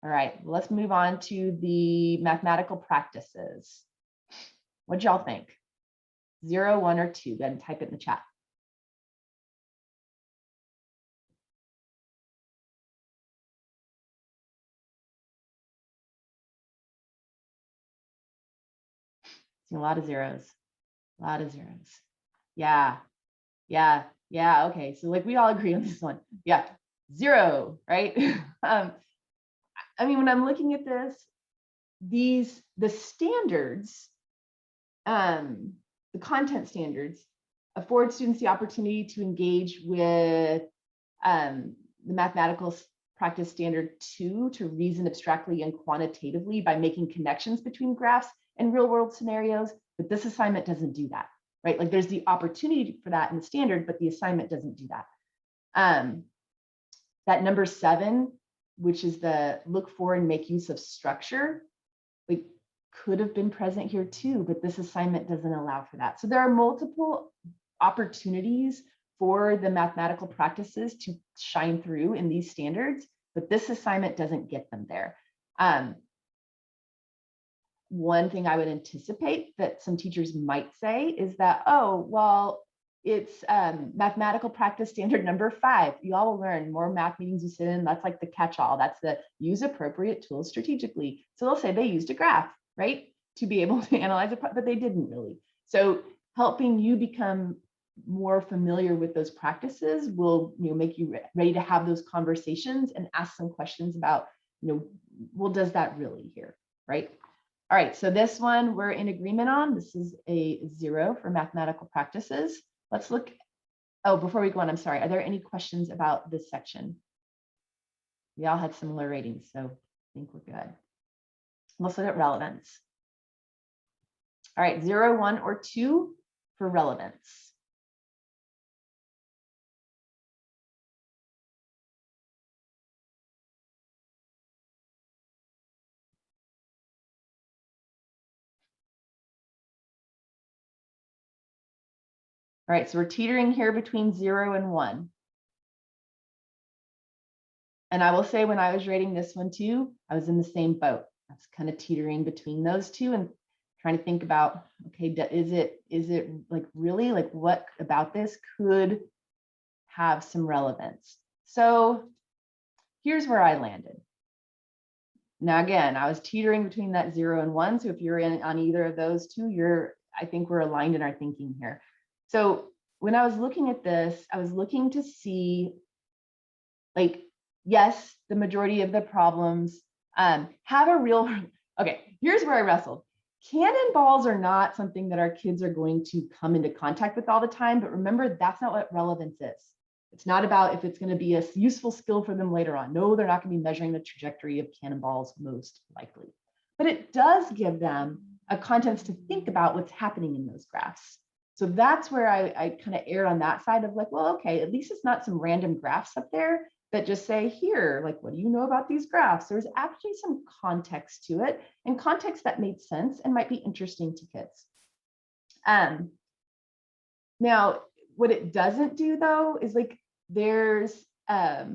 All right, let's move on to the mathematical practices. What y'all think? 0, 1, or 2? Go ahead and type it in the chat. See a lot of zeros. A lot of zeros. Yeah. Okay, so like we all agree on this one. Yeah, 0, right? I mean, when I'm looking at this, the standards, the content standards afford students the opportunity to engage with the mathematical practice standard 2 to reason abstractly and quantitatively by making connections between graphs and real world scenarios, but this assignment doesn't do that, right? Like there's the opportunity for that in the standard, but the assignment doesn't do that. That number 7, which is the look for and make use of structure, like could have been present here too, but this assignment doesn't allow for that. So there are multiple opportunities for the mathematical practices to shine through in these standards, but this assignment doesn't get them there. One thing I would anticipate that some teachers might say is that, oh, well, it's mathematical practice standard number 5. You all will learn more math meetings you sit in. That's like the catch-all. That's the use appropriate tools strategically. So they'll say they used a graph, right, to be able to analyze it, but they didn't really. So helping you become more familiar with those practices will, make you ready to have those conversations and ask some questions about, well, does that really here, right? All right, so this one we're in agreement on. This is a 0 for mathematical practices. Let's look. Oh, before we go on, I'm sorry. Are there any questions about this section? We all had similar ratings, so I think we're good. Let's look at relevance. All right, 0, 1, or 2 for relevance. All right, so we're teetering here between 0 and 1. And I will say when I was rating this one too, I was in the same boat. I was kind of teetering between those two and trying to think about, okay, is it like really like what about this could have some relevance? So here's where I landed. Now, again, I was teetering between that 0 and 1. So if you're in on either of those two, I think we're aligned in our thinking here. So when I was looking at this, I was looking to see, like, yes, the majority of the problems have a real, okay, here's where I wrestled. Cannonballs are not something that our kids are going to come into contact with all the time, but remember, that's not what relevance is. It's not about if it's going to be a useful skill for them later on. No, they're not going to be measuring the trajectory of cannonballs most likely, but it does give them a context to think about what's happening in those graphs. So that's where I kind of erred on that side of like, well, okay, at least it's not some random graphs up there that just say here, like, what do you know about these graphs? There's actually some context to it and context that made sense and might be interesting to kids. Now, what it doesn't do though, is like, there's not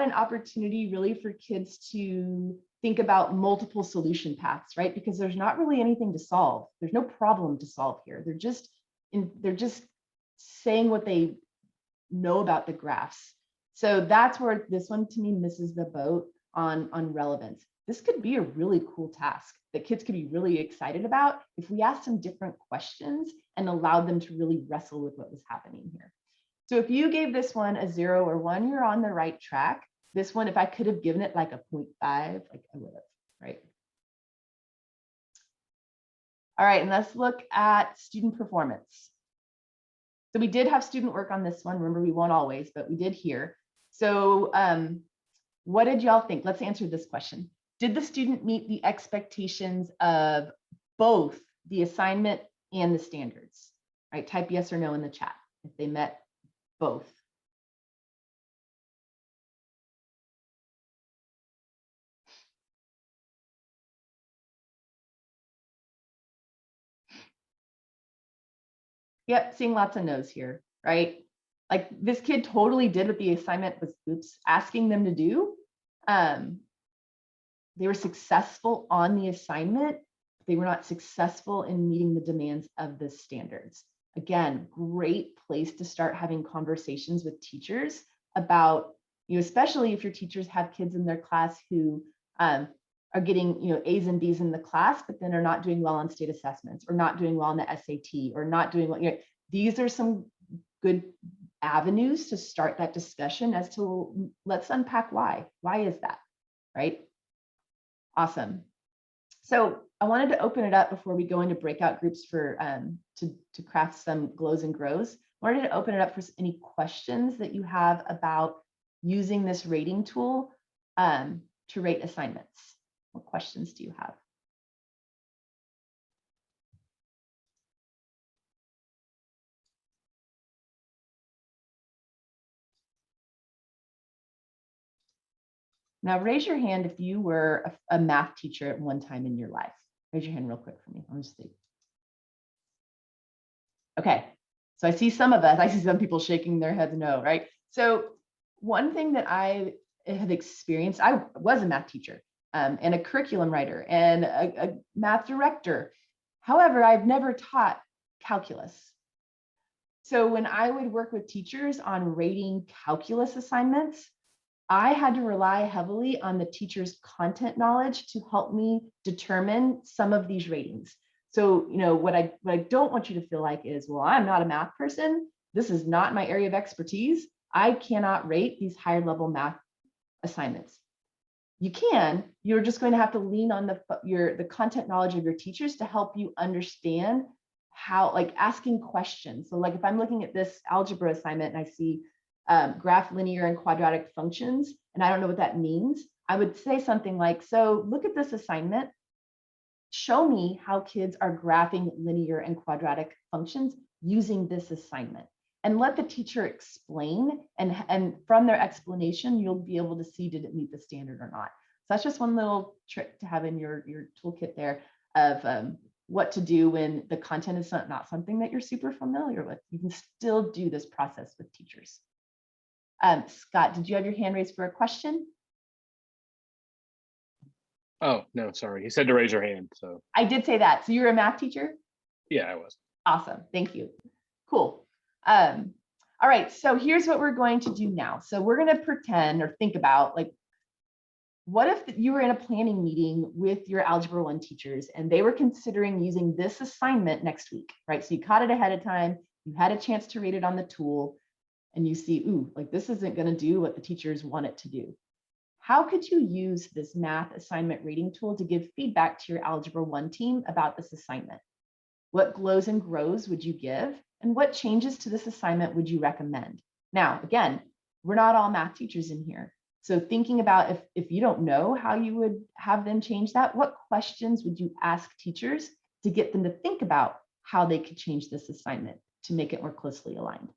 an opportunity really for kids to think about multiple solution paths, right? Because there's not really anything to solve. There's no problem to solve here. They're just saying what they know about the graphs. So that's where this one to me misses the boat on relevance. This could be a really cool task that kids could be really excited about if we asked them different questions and allowed them to really wrestle with what was happening here. So if you gave this one a 0 or 1, you're on the right track. This one, if I could have given it like a 0.5, like I would have, right? All right, and let's look at student performance. So we did have student work on this one. Remember, we won't always, but we did here. So what did y'all think? Let's answer this question. Did the student meet the expectations of both the assignment and the standards? Right, type yes or no in the chat if they met both. Yep, seeing lots of no's here, right? Like this kid totally did what the assignment was asking them to do. They were successful on the assignment. They were not successful in meeting the demands of the standards. Again, great place to start having conversations with teachers about, especially if your teachers have kids in their class who are getting, A's and B's in the class, but then are not doing well on state assessments or not doing well on the SAT or not doing well. These are some good avenues to start that discussion as to let's unpack why. Why is that, right? Awesome. So I wanted to open it up before we go into breakout groups for to craft some glows and grows. I wanted to open it up for any questions that you have about using this rating tool to rate assignments. What questions do you have? Now raise your hand if you were a math teacher at one time in your life. Raise your hand real quick for me. I'll just see. Okay, so I see some of us, I see some people shaking their heads no, right? So one thing that I have experienced, I was a math teacher and a curriculum writer and a math director. However, I've never taught calculus. So when I would work with teachers on rating calculus assignments, I had to rely heavily on the teacher's content knowledge to help me determine some of these ratings. So, what I don't want you to feel like is, well, I'm not a math person. This is not my area of expertise. I cannot rate these higher level math assignments. You can, you're just going to have to lean on the content knowledge of your teachers to help you understand how, like asking questions. So like if I'm looking at this algebra assignment and I see graph linear and quadratic functions, and I don't know what that means, I would say something like, so look at this assignment, show me how kids are graphing linear and quadratic functions using this assignment, and let the teacher explain, and from their explanation, you'll be able to see, did it meet the standard or not. So that's just one little trick to have in your toolkit there of what to do when the content is not something that you're super familiar with. You can still do this process with teachers. Scott, did you have your hand raised for a question? Oh, no, sorry. He said to raise your hand. So I did say that. So you're a math teacher? yeah, I was. Awesome. Thank you. Cool. All right. So here's what we're going to do now. So we're going to pretend or think about, like, what if you were in a planning meeting with your Algebra 1 teachers and they were considering using this assignment next week, right? So you caught it ahead of time. You had a chance to rate it on the tool. And you see, ooh, like this isn't going to do what the teachers want it to do. How could you use this math assignment rating tool to give feedback to your Algebra 1 team about this assignment? What glows and grows would you give? And what changes to this assignment would you recommend? Now, again, we're not all math teachers in here. So thinking about if you don't know how you would have them change that, what questions would you ask teachers to get them to think about how they could change this assignment to make it more closely aligned?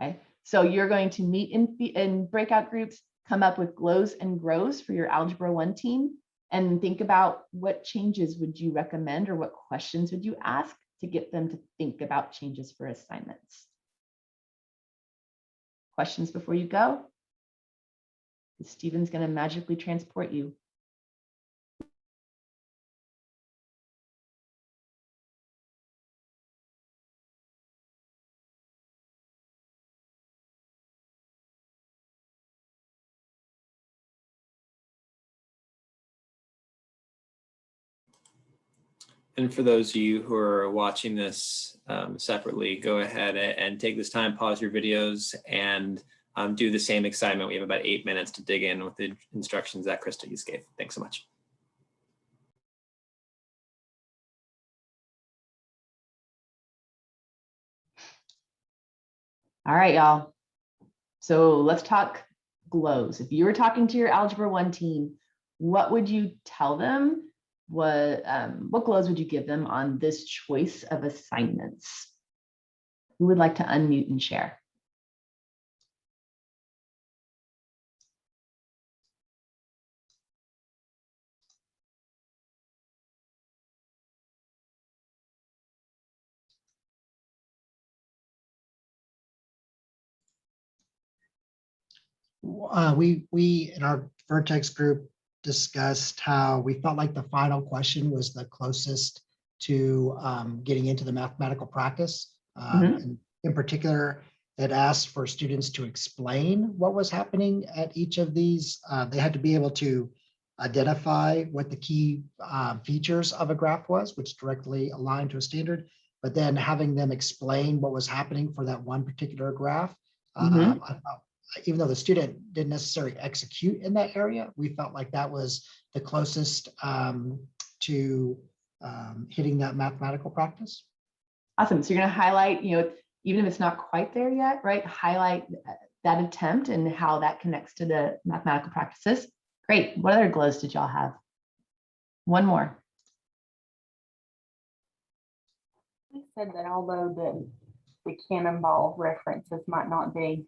Okay, so you're going to meet in breakout groups, come up with glows and grows for your Algebra 1 team, and think about what changes would you recommend or what questions would you ask to get them to think about changes for assignments. Questions before you go? Stephen's going to magically transport you. And for those of you who are watching this separately, go ahead and take this time, pause your videos, and do the same assignment. We have about 8 minutes to dig in with the instructions that Krista just gave. Thanks so much. All right, y'all. So let's talk glows. If you were talking to your Algebra 1 team, what would you tell them? What glows would you give them on this choice of assignments? Who would like to unmute and share? We in our Vertex group discussed how we felt like the final question was the closest to getting into the mathematical practice. And in particular, it asked for students to explain what was happening at each of these. They had to be able to identify what the key features of a graph was, which directly aligned to a standard, but then having them explain what was happening for that one particular graph. I felt, even though the student didn't necessarily execute in that area, we felt like that was the closest to hitting that mathematical practice. Awesome. So you're going to highlight, even if it's not quite there yet, right? Highlight that attempt and how that connects to the mathematical practices. Great. What other glows did y'all have? One more. We said that although the cannonball references might not be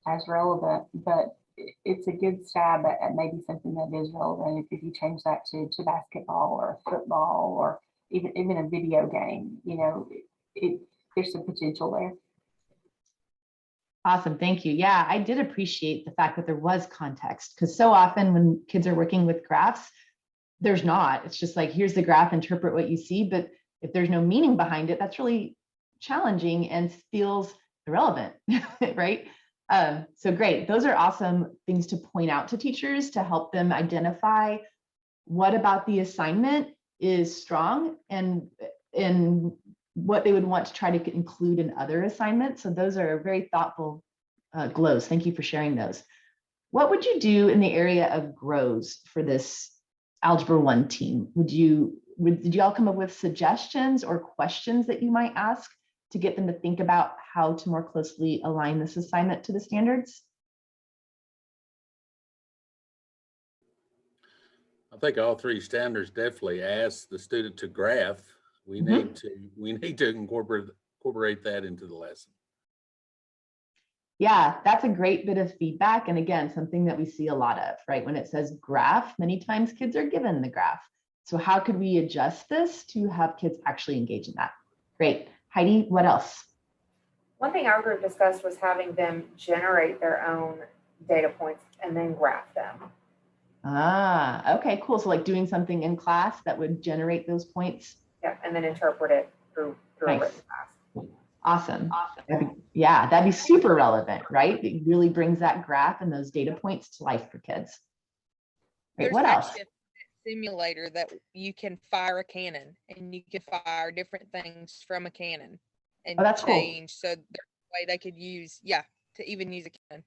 as relevant, but it's a good stab at maybe something that is relevant if you change that to basketball or football or even a video game. There's some potential there. Awesome. Thank you. Yeah, I did appreciate the fact that there was context, because so often when kids are working with graphs, there's not. It's just like, here's the graph, interpret what you see. But if there's no meaning behind it, that's really challenging and feels irrelevant, right? So great. Those are awesome things to point out to teachers to help them identify what about the assignment is strong and what they would want to try to include in other assignments. So those are very thoughtful glows. Thank you for sharing those. What would you do in the area of grows for this Algebra 1 team? Did you all come up with suggestions or questions that you might ask to get them to think about how to more closely align this assignment to the standards? I think all three standards definitely ask the student to graph. We need to incorporate that into the lesson. Yeah, that's a great bit of feedback. And again, something that we see a lot of, right? When it says graph, many times kids are given the graph. So how could we adjust this to have kids actually engage in that? Great. Heidi, what else? One thing our group discussed was having them generate their own data points and then graph them. Ah, okay, cool. So like doing something in class that would generate those points. Yeah, and then interpret it through Nice. a written class. Awesome. That'd be super relevant, right? It really brings that graph and those data points to life for kids. Great. There's What else? actually a simulator that you can fire a cannon and you can fire different things from a cannon and that's change. Cool. So there's a way they could use, to even use a cannon.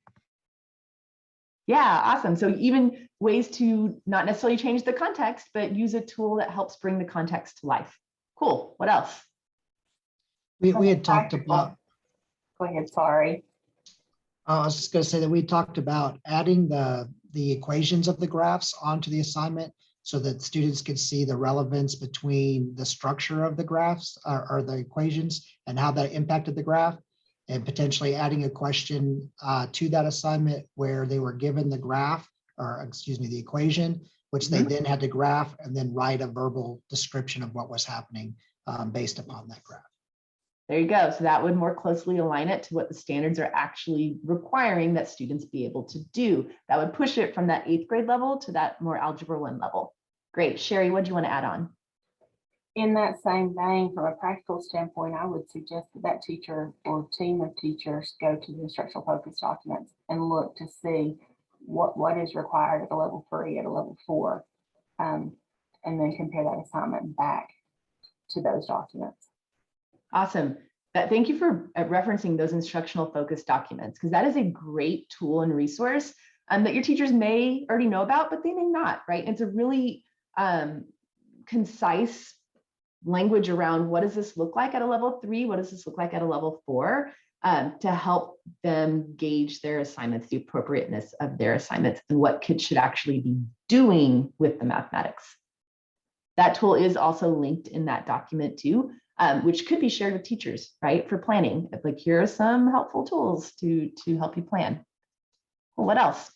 Yeah, awesome. So even ways to not necessarily change the context, but use a tool that helps bring the context to life. Cool. What else? We had talked about. Go ahead, sorry. I was just going to say that we talked about adding the equations of the graphs onto the assignment so that students could see the relevance between the structure of the graphs or the equations and how that impacted the graph, and potentially adding a question to that assignment where they were given the graph, or excuse me, the equation, which they then had to graph and then write a verbal description of what was happening based upon that graph. There you go. So that would more closely align it to what the standards are actually requiring that students be able to do. That would push it from that 8th grade level to that more Algebra 1 level. Great. Sherry, what do you want to add on? In that same vein, from a practical standpoint, I would suggest that teacher or team of teachers go to the instructional focus documents and look to see what is required at a level 3, at a level 4, and then compare that assignment back to those documents. Awesome. Thank you for referencing those instructional focused documents, because that is a great tool and resource that your teachers may already know about, but they may not, right? It's a really concise language around what does this look like at a level 3? What does this look like at a level 4? To help them gauge their assignments, the appropriateness of their assignments, and what kids should actually be doing with the mathematics. That tool is also linked in that document too, which could be shared with teachers, right? For planning, like here are some helpful tools to help you plan. Well, what else?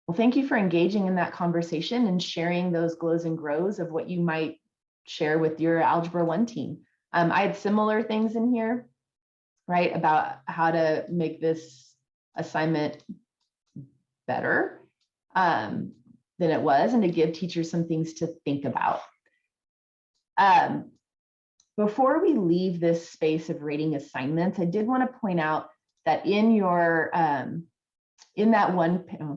Well, thank you for engaging in that conversation and sharing those glows and grows of what you might share with your Algebra 1 team. I had similar things in here, right, about how to make this assignment better than it was, and to give teachers some things to think about. Before we leave this space of rating assignments, I did want to point out that in your in that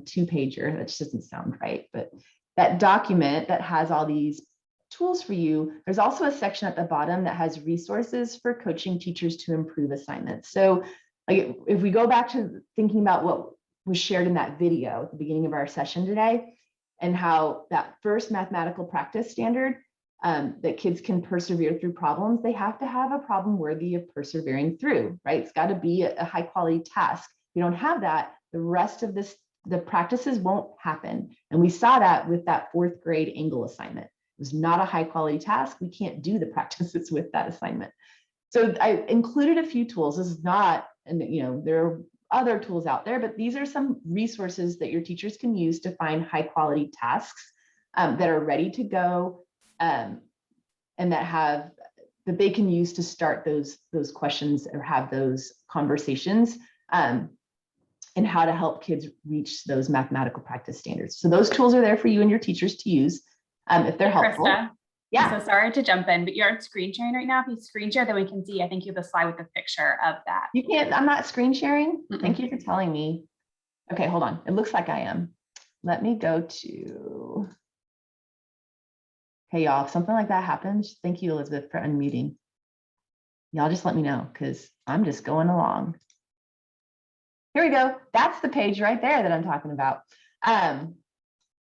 two-pager, that just doesn't sound right, but that document that has all these tools for you, there's also a section at the bottom that has resources for coaching teachers to improve assignments. So like, if we go back to thinking about what was shared in that video at the beginning of our session today, and how that first mathematical practice standard, that kids can persevere through problems, they have to have a problem worthy of persevering through, right? It's got to be a high quality task. If you don't have that, the rest of the practices won't happen. And we saw that with that 4th grade angle assignment. It was not a high quality task. We can't do the practices with that assignment. So I included a few tools. This is not, and there are other tools out there, but these are some resources that your teachers can use to find high quality tasks that are ready to go, and that they can use to start those questions or have those conversations, and how to help kids reach those mathematical practice standards. So those tools are there for you and your teachers to use if they're helpful. Krista, yeah. I'm so sorry to jump in, but you're screen sharing right now. If you screen share, then we can see, I think you have a slide with a picture of that. You can't, I'm not screen sharing. Thank you for telling me. Okay, hold on. It looks like I am. Let me go to, hey y'all, if something like that happens, thank you, Elizabeth, for unmuting. Y'all just let me know, because I'm just going along. Here we go. That's the page right there that I'm talking about.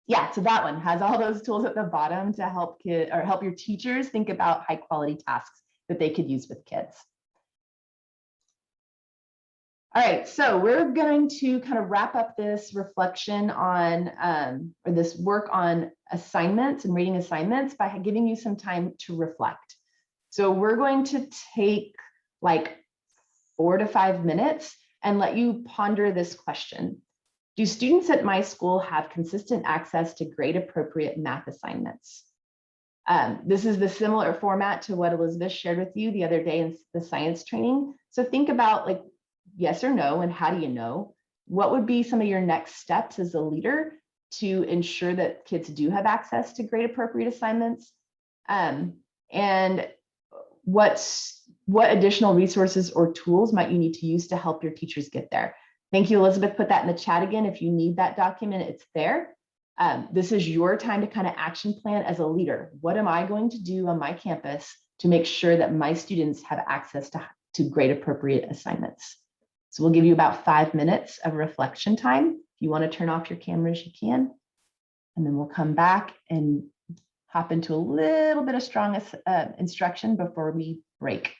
Yeah, so that one has all those tools at the bottom to help help your teachers think about high quality tasks that they could use with kids. All right, so we're going to kind of wrap up this reflection on, or this work on assignments and rating assignments by giving you some time to reflect. So we're going to take like 4 to 5 minutes and let you ponder this question. Do students at my school have consistent access to grade appropriate math assignments? This is the similar format to what Elizabeth shared with you the other day in the science training. So think about like yes or no, and how do you know? What would be some of your next steps as a leader to ensure that kids do have access to grade appropriate assignments? And what additional resources or tools might you need to use to help your teachers get there? Thank you, Elizabeth. Put that in the chat again. If you need that document, it's there. This is your time to kind of action plan as a leader. What am I going to do on my campus to make sure that my students have access to grade appropriate assignments? So we'll give you about 5 minutes of reflection time. If you want to turn off your cameras, you can. And then we'll come back and hop into a little bit of strong instruction before we break.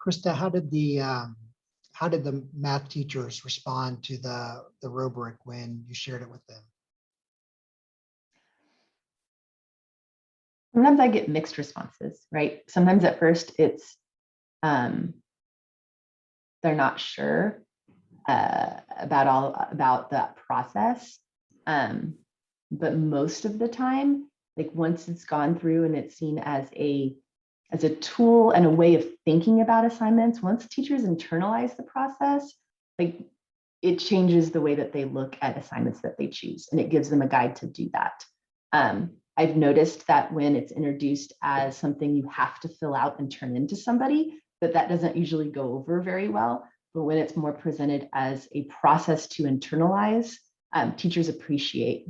Krista, how did the math teachers respond to the rubric when you shared it with them? Sometimes I get mixed responses, right? Sometimes at first it's they're not sure about that process. But most of the time, like once it's gone through and it's seen as a tool and a way of thinking about assignments, once teachers internalize the process, like it changes the way that they look at assignments that they choose, and it gives them a guide to do that. I've noticed that when it's introduced as something you have to fill out and turn into somebody, that doesn't usually go over very well. But when it's more presented as a process to internalize, teachers appreciate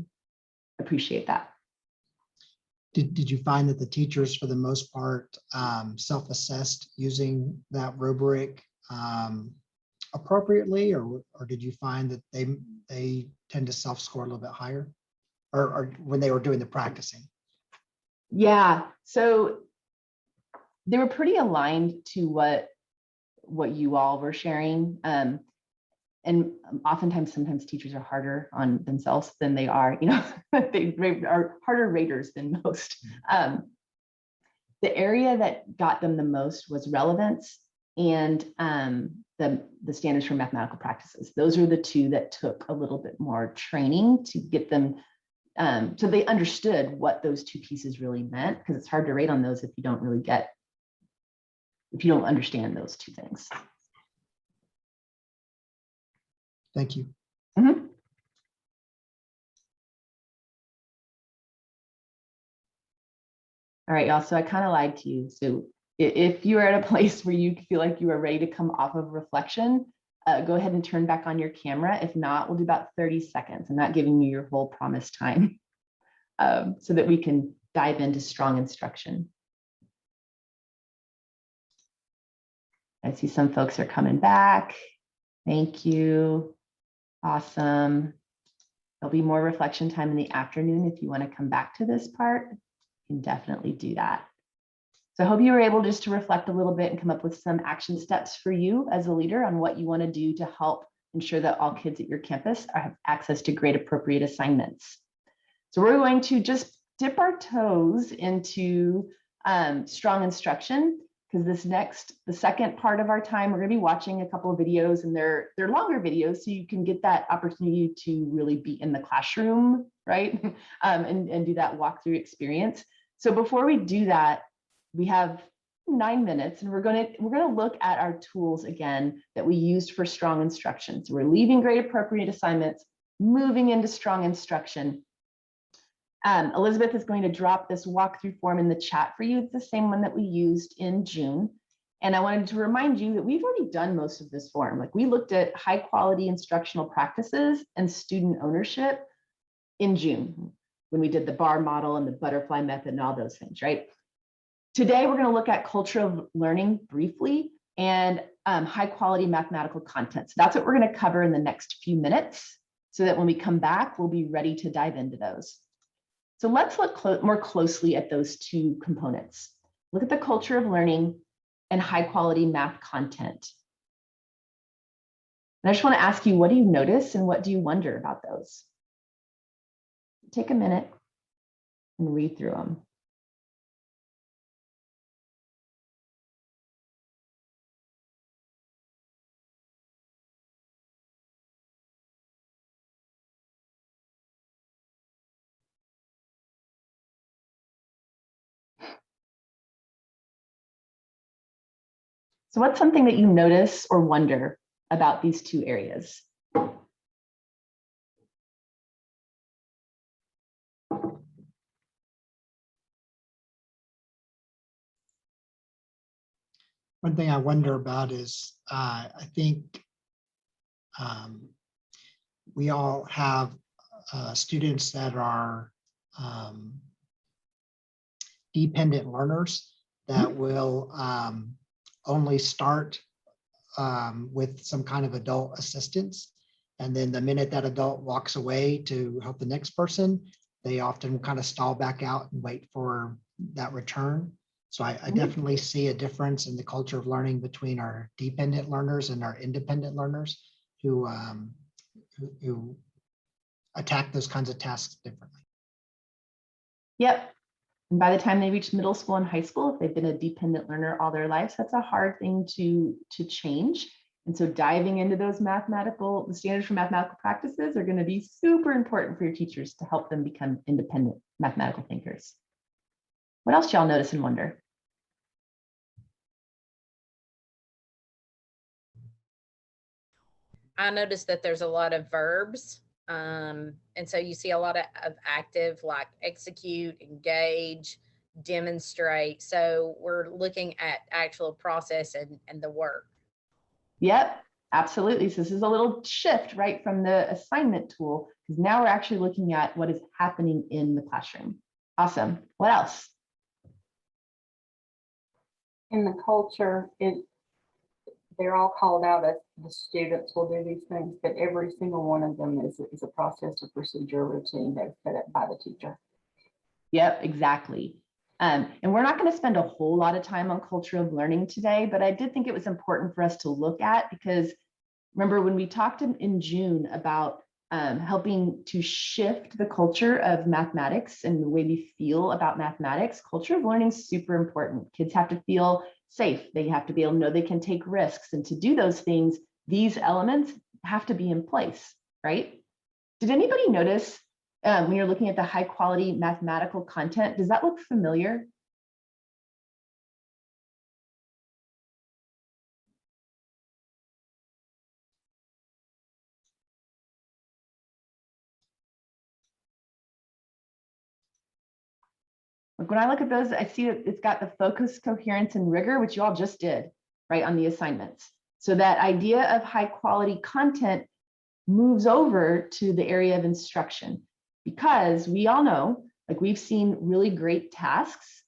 that. Did you find that the teachers, for the most part, self-assessed using that rubric appropriately, or did you find that they tend to self-score a little bit higher, or when they were doing the practicing? Yeah, so they were pretty aligned to what you all were sharing. And sometimes teachers are harder on themselves than they are, they are harder raters than most. The area that got them the most was relevance and the standards for mathematical practices. Those are the two that took a little bit more training to get them, so they understood what those two pieces really meant, because it's hard to rate on those if you don't understand those two things. Thank you. Mm-hmm. All right, y'all. So I kind of lied to you. So if you're at a place where you feel like you are ready to come off of reflection, go ahead and turn back on your camera. If not, we'll do about 30 seconds. I'm not giving you your whole promised time, so that we can dive into strong instruction. I see some folks are coming back. Thank you. Awesome. There'll be more reflection time in the afternoon. If you want to come back to this part, you can definitely do that. So I hope you were able just to reflect a little bit and come up with some action steps for you as a leader on what you want to do to help ensure that all kids at your campus have access to grade appropriate assignments. So we're going to just dip our toes into strong instruction, because the second part of our time, we're going to be watching a couple of videos, and they're longer videos, so you can get that opportunity to really be in the classroom, right? And do that walkthrough experience. So before we do that, we have 9 minutes, and we're going to look at our tools again that we used for strong instruction. So we're leaving grade appropriate assignments, moving into strong instruction. Elizabeth is going to drop this walkthrough form in the chat for you. It's the same one that we used in June. And I wanted to remind you that we've already done most of this form. Like, we looked at high quality instructional practices and student ownership in June, when we did the bar model and the butterfly method and all those things, right? Today, we're going to look at culture of learning briefly and high quality mathematical content. So that's what we're going to cover in the next few minutes, so that when we come back, we'll be ready to dive into those. So let's look more closely at those two components. Look at the culture of learning and high quality math content. And I just want to ask you, what do you notice and what do you wonder about those? Take a minute and read through them. So what's something that you notice or wonder about these two areas? One thing I wonder about is, I think we all have students that are dependent learners that will only start with some kind of adult assistance. And then the minute that adult walks away to help the next person, they often kind of stall back out and wait for that return. So I definitely see a difference in the culture of learning between our dependent learners and our independent learners who attack those kinds of tasks differently. Yep. And by the time they reach middle school and high school, if they've been a dependent learner all their lives, that's a hard thing to change. And so diving into those the standards for mathematical practices are going to be super important for your teachers to help them become independent mathematical thinkers. What else y'all notice and wonder? I noticed that there's a lot of verbs. And so you see a lot of active, like execute, engage, demonstrate. So we're looking at actual process and the work. Yep, absolutely. So this is a little shift, right, from the assignment tool, because now we're actually looking at what is happening in the classroom. Awesome. What else? In the culture, they're all called out as the students will do these things, but every single one of them is a process, a procedure, a routine that's set up by the teacher. Yep, exactly. And we're not going to spend a whole lot of time on culture of learning today, but I did think it was important for us to look at, because remember when we talked in June about helping to shift the culture of mathematics and the way we feel about mathematics, culture of learning is super important. Kids have to feel safe. They have to be able to know they can take risks. And to do those things, these elements have to be in place, right? Did anybody notice when you're looking at the high quality mathematical content, does that look familiar? Like when I look at those, I see that it's got the focus, coherence, and rigor, which you all just did, right, on the assignments. So that idea of high quality content moves over to the area of instruction, because we all know, like we've seen really great tasks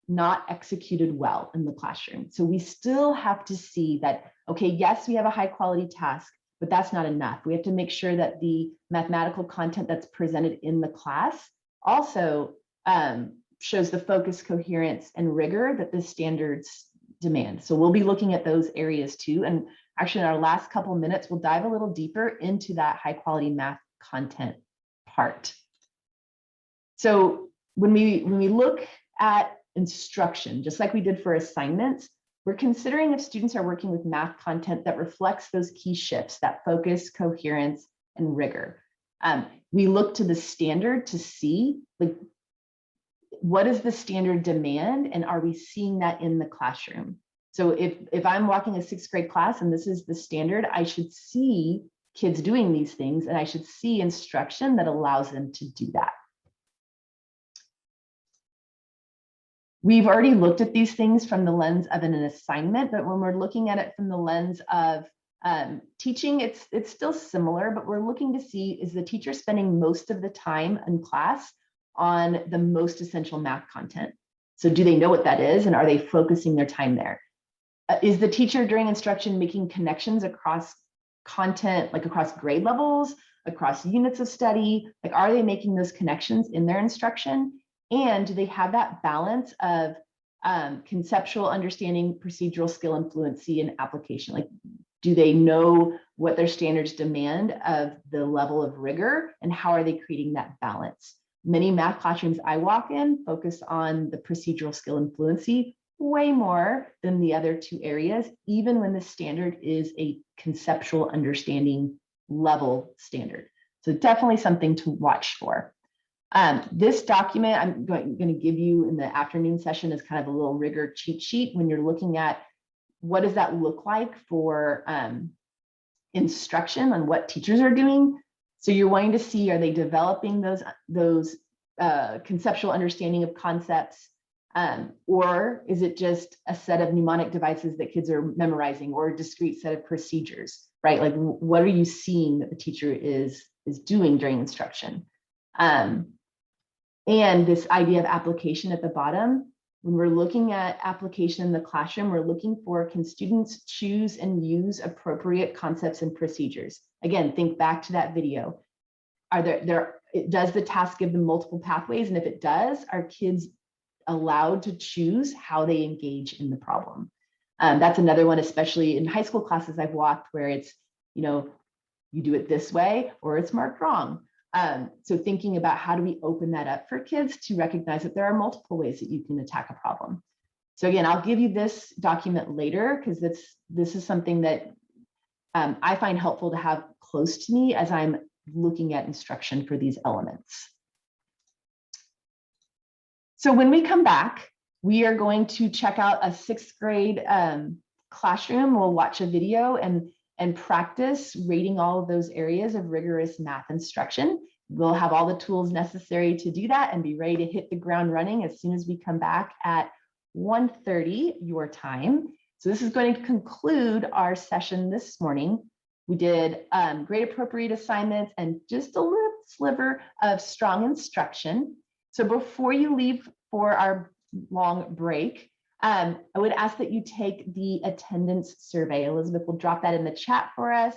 not executed well in the classroom. So we still have to see that, okay, yes, we have a high quality task, but that's not enough. We have to make sure that the mathematical content that's presented in the class also shows the focus, coherence, and rigor that the standards demand. So we'll be looking at those areas too. And actually in our last couple of minutes, we'll dive a little deeper into that high quality math content part. So when we look at instruction, just like we did for assignments, we're considering if students are working with math content that reflects those key shifts, that focus, coherence, and rigor. We look to the standard to see, like, what is the standard demand, and are we seeing that in the classroom? So if I'm walking a 6th grade class and this is the standard, I should see kids doing these things, and I should see instruction that allows them to do that. We've already looked at these things from the lens of an assignment, but when we're looking at it from the lens of teaching, it's still similar, but we're looking to see, is the teacher spending most of the time in class on the most essential math content? So do they know what that is, and are they focusing their time there? Is the teacher during instruction making connections across content, like across grade levels, across units of study? Like, are they making those connections in their instruction? And do they have that balance of conceptual understanding, procedural skill, and fluency and application? Like, do they know what their standards demand of the level of rigor, and how are they creating that balance? Many math classrooms I walk in focus on the procedural skill and fluency way more than the other two areas, even when the standard is a conceptual understanding level standard. So definitely something to watch for. This document I'm going to give you in the afternoon session is kind of a little rigor cheat sheet when you're looking at what does that look like for instruction on what teachers are doing. So you're wanting to see, are they developing those conceptual understanding of concepts, or is it just a set of mnemonic devices that kids are memorizing, or a discrete set of procedures, right? Like, what are you seeing that the teacher is doing during instruction? And this idea of application at the bottom, when we're looking at application in the classroom, we're looking for, can students choose and use appropriate concepts and procedures? Again, think back to that video. Are does the task give them multiple pathways? And if it does, are kids allowed to choose how they engage in the problem. That's another one, especially in high school classes I've walked, where it's, you do it this way or it's marked wrong. So thinking about how do we open that up for kids to recognize that there are multiple ways that you can attack a problem. So again, I'll give you this document later because this is something that I find helpful to have close to me as I'm looking at instruction for these elements. So when we come back, we are going to check out a 6th grade classroom. We'll watch a video and practice rating all of those areas of rigorous math instruction. We'll have all the tools necessary to do that and be ready to hit the ground running as soon as we come back at 1:30 your time. So this is going to conclude our session this morning. We did grade appropriate assignments and just a little sliver of strong instruction. So before you leave for our long break, I would ask that you take the attendance survey. Elizabeth will drop that in the chat for us.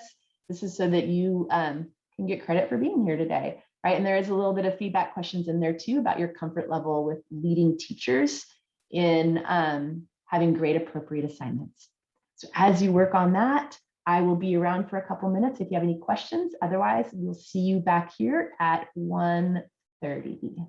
This is so that you can get credit for being here today, right? And there is a little bit of feedback questions in there too about your comfort level with leading teachers in having grade appropriate assignments. So as you work on that, I will be around for a couple minutes if you have any questions. Otherwise, we'll see you back here at 1:30.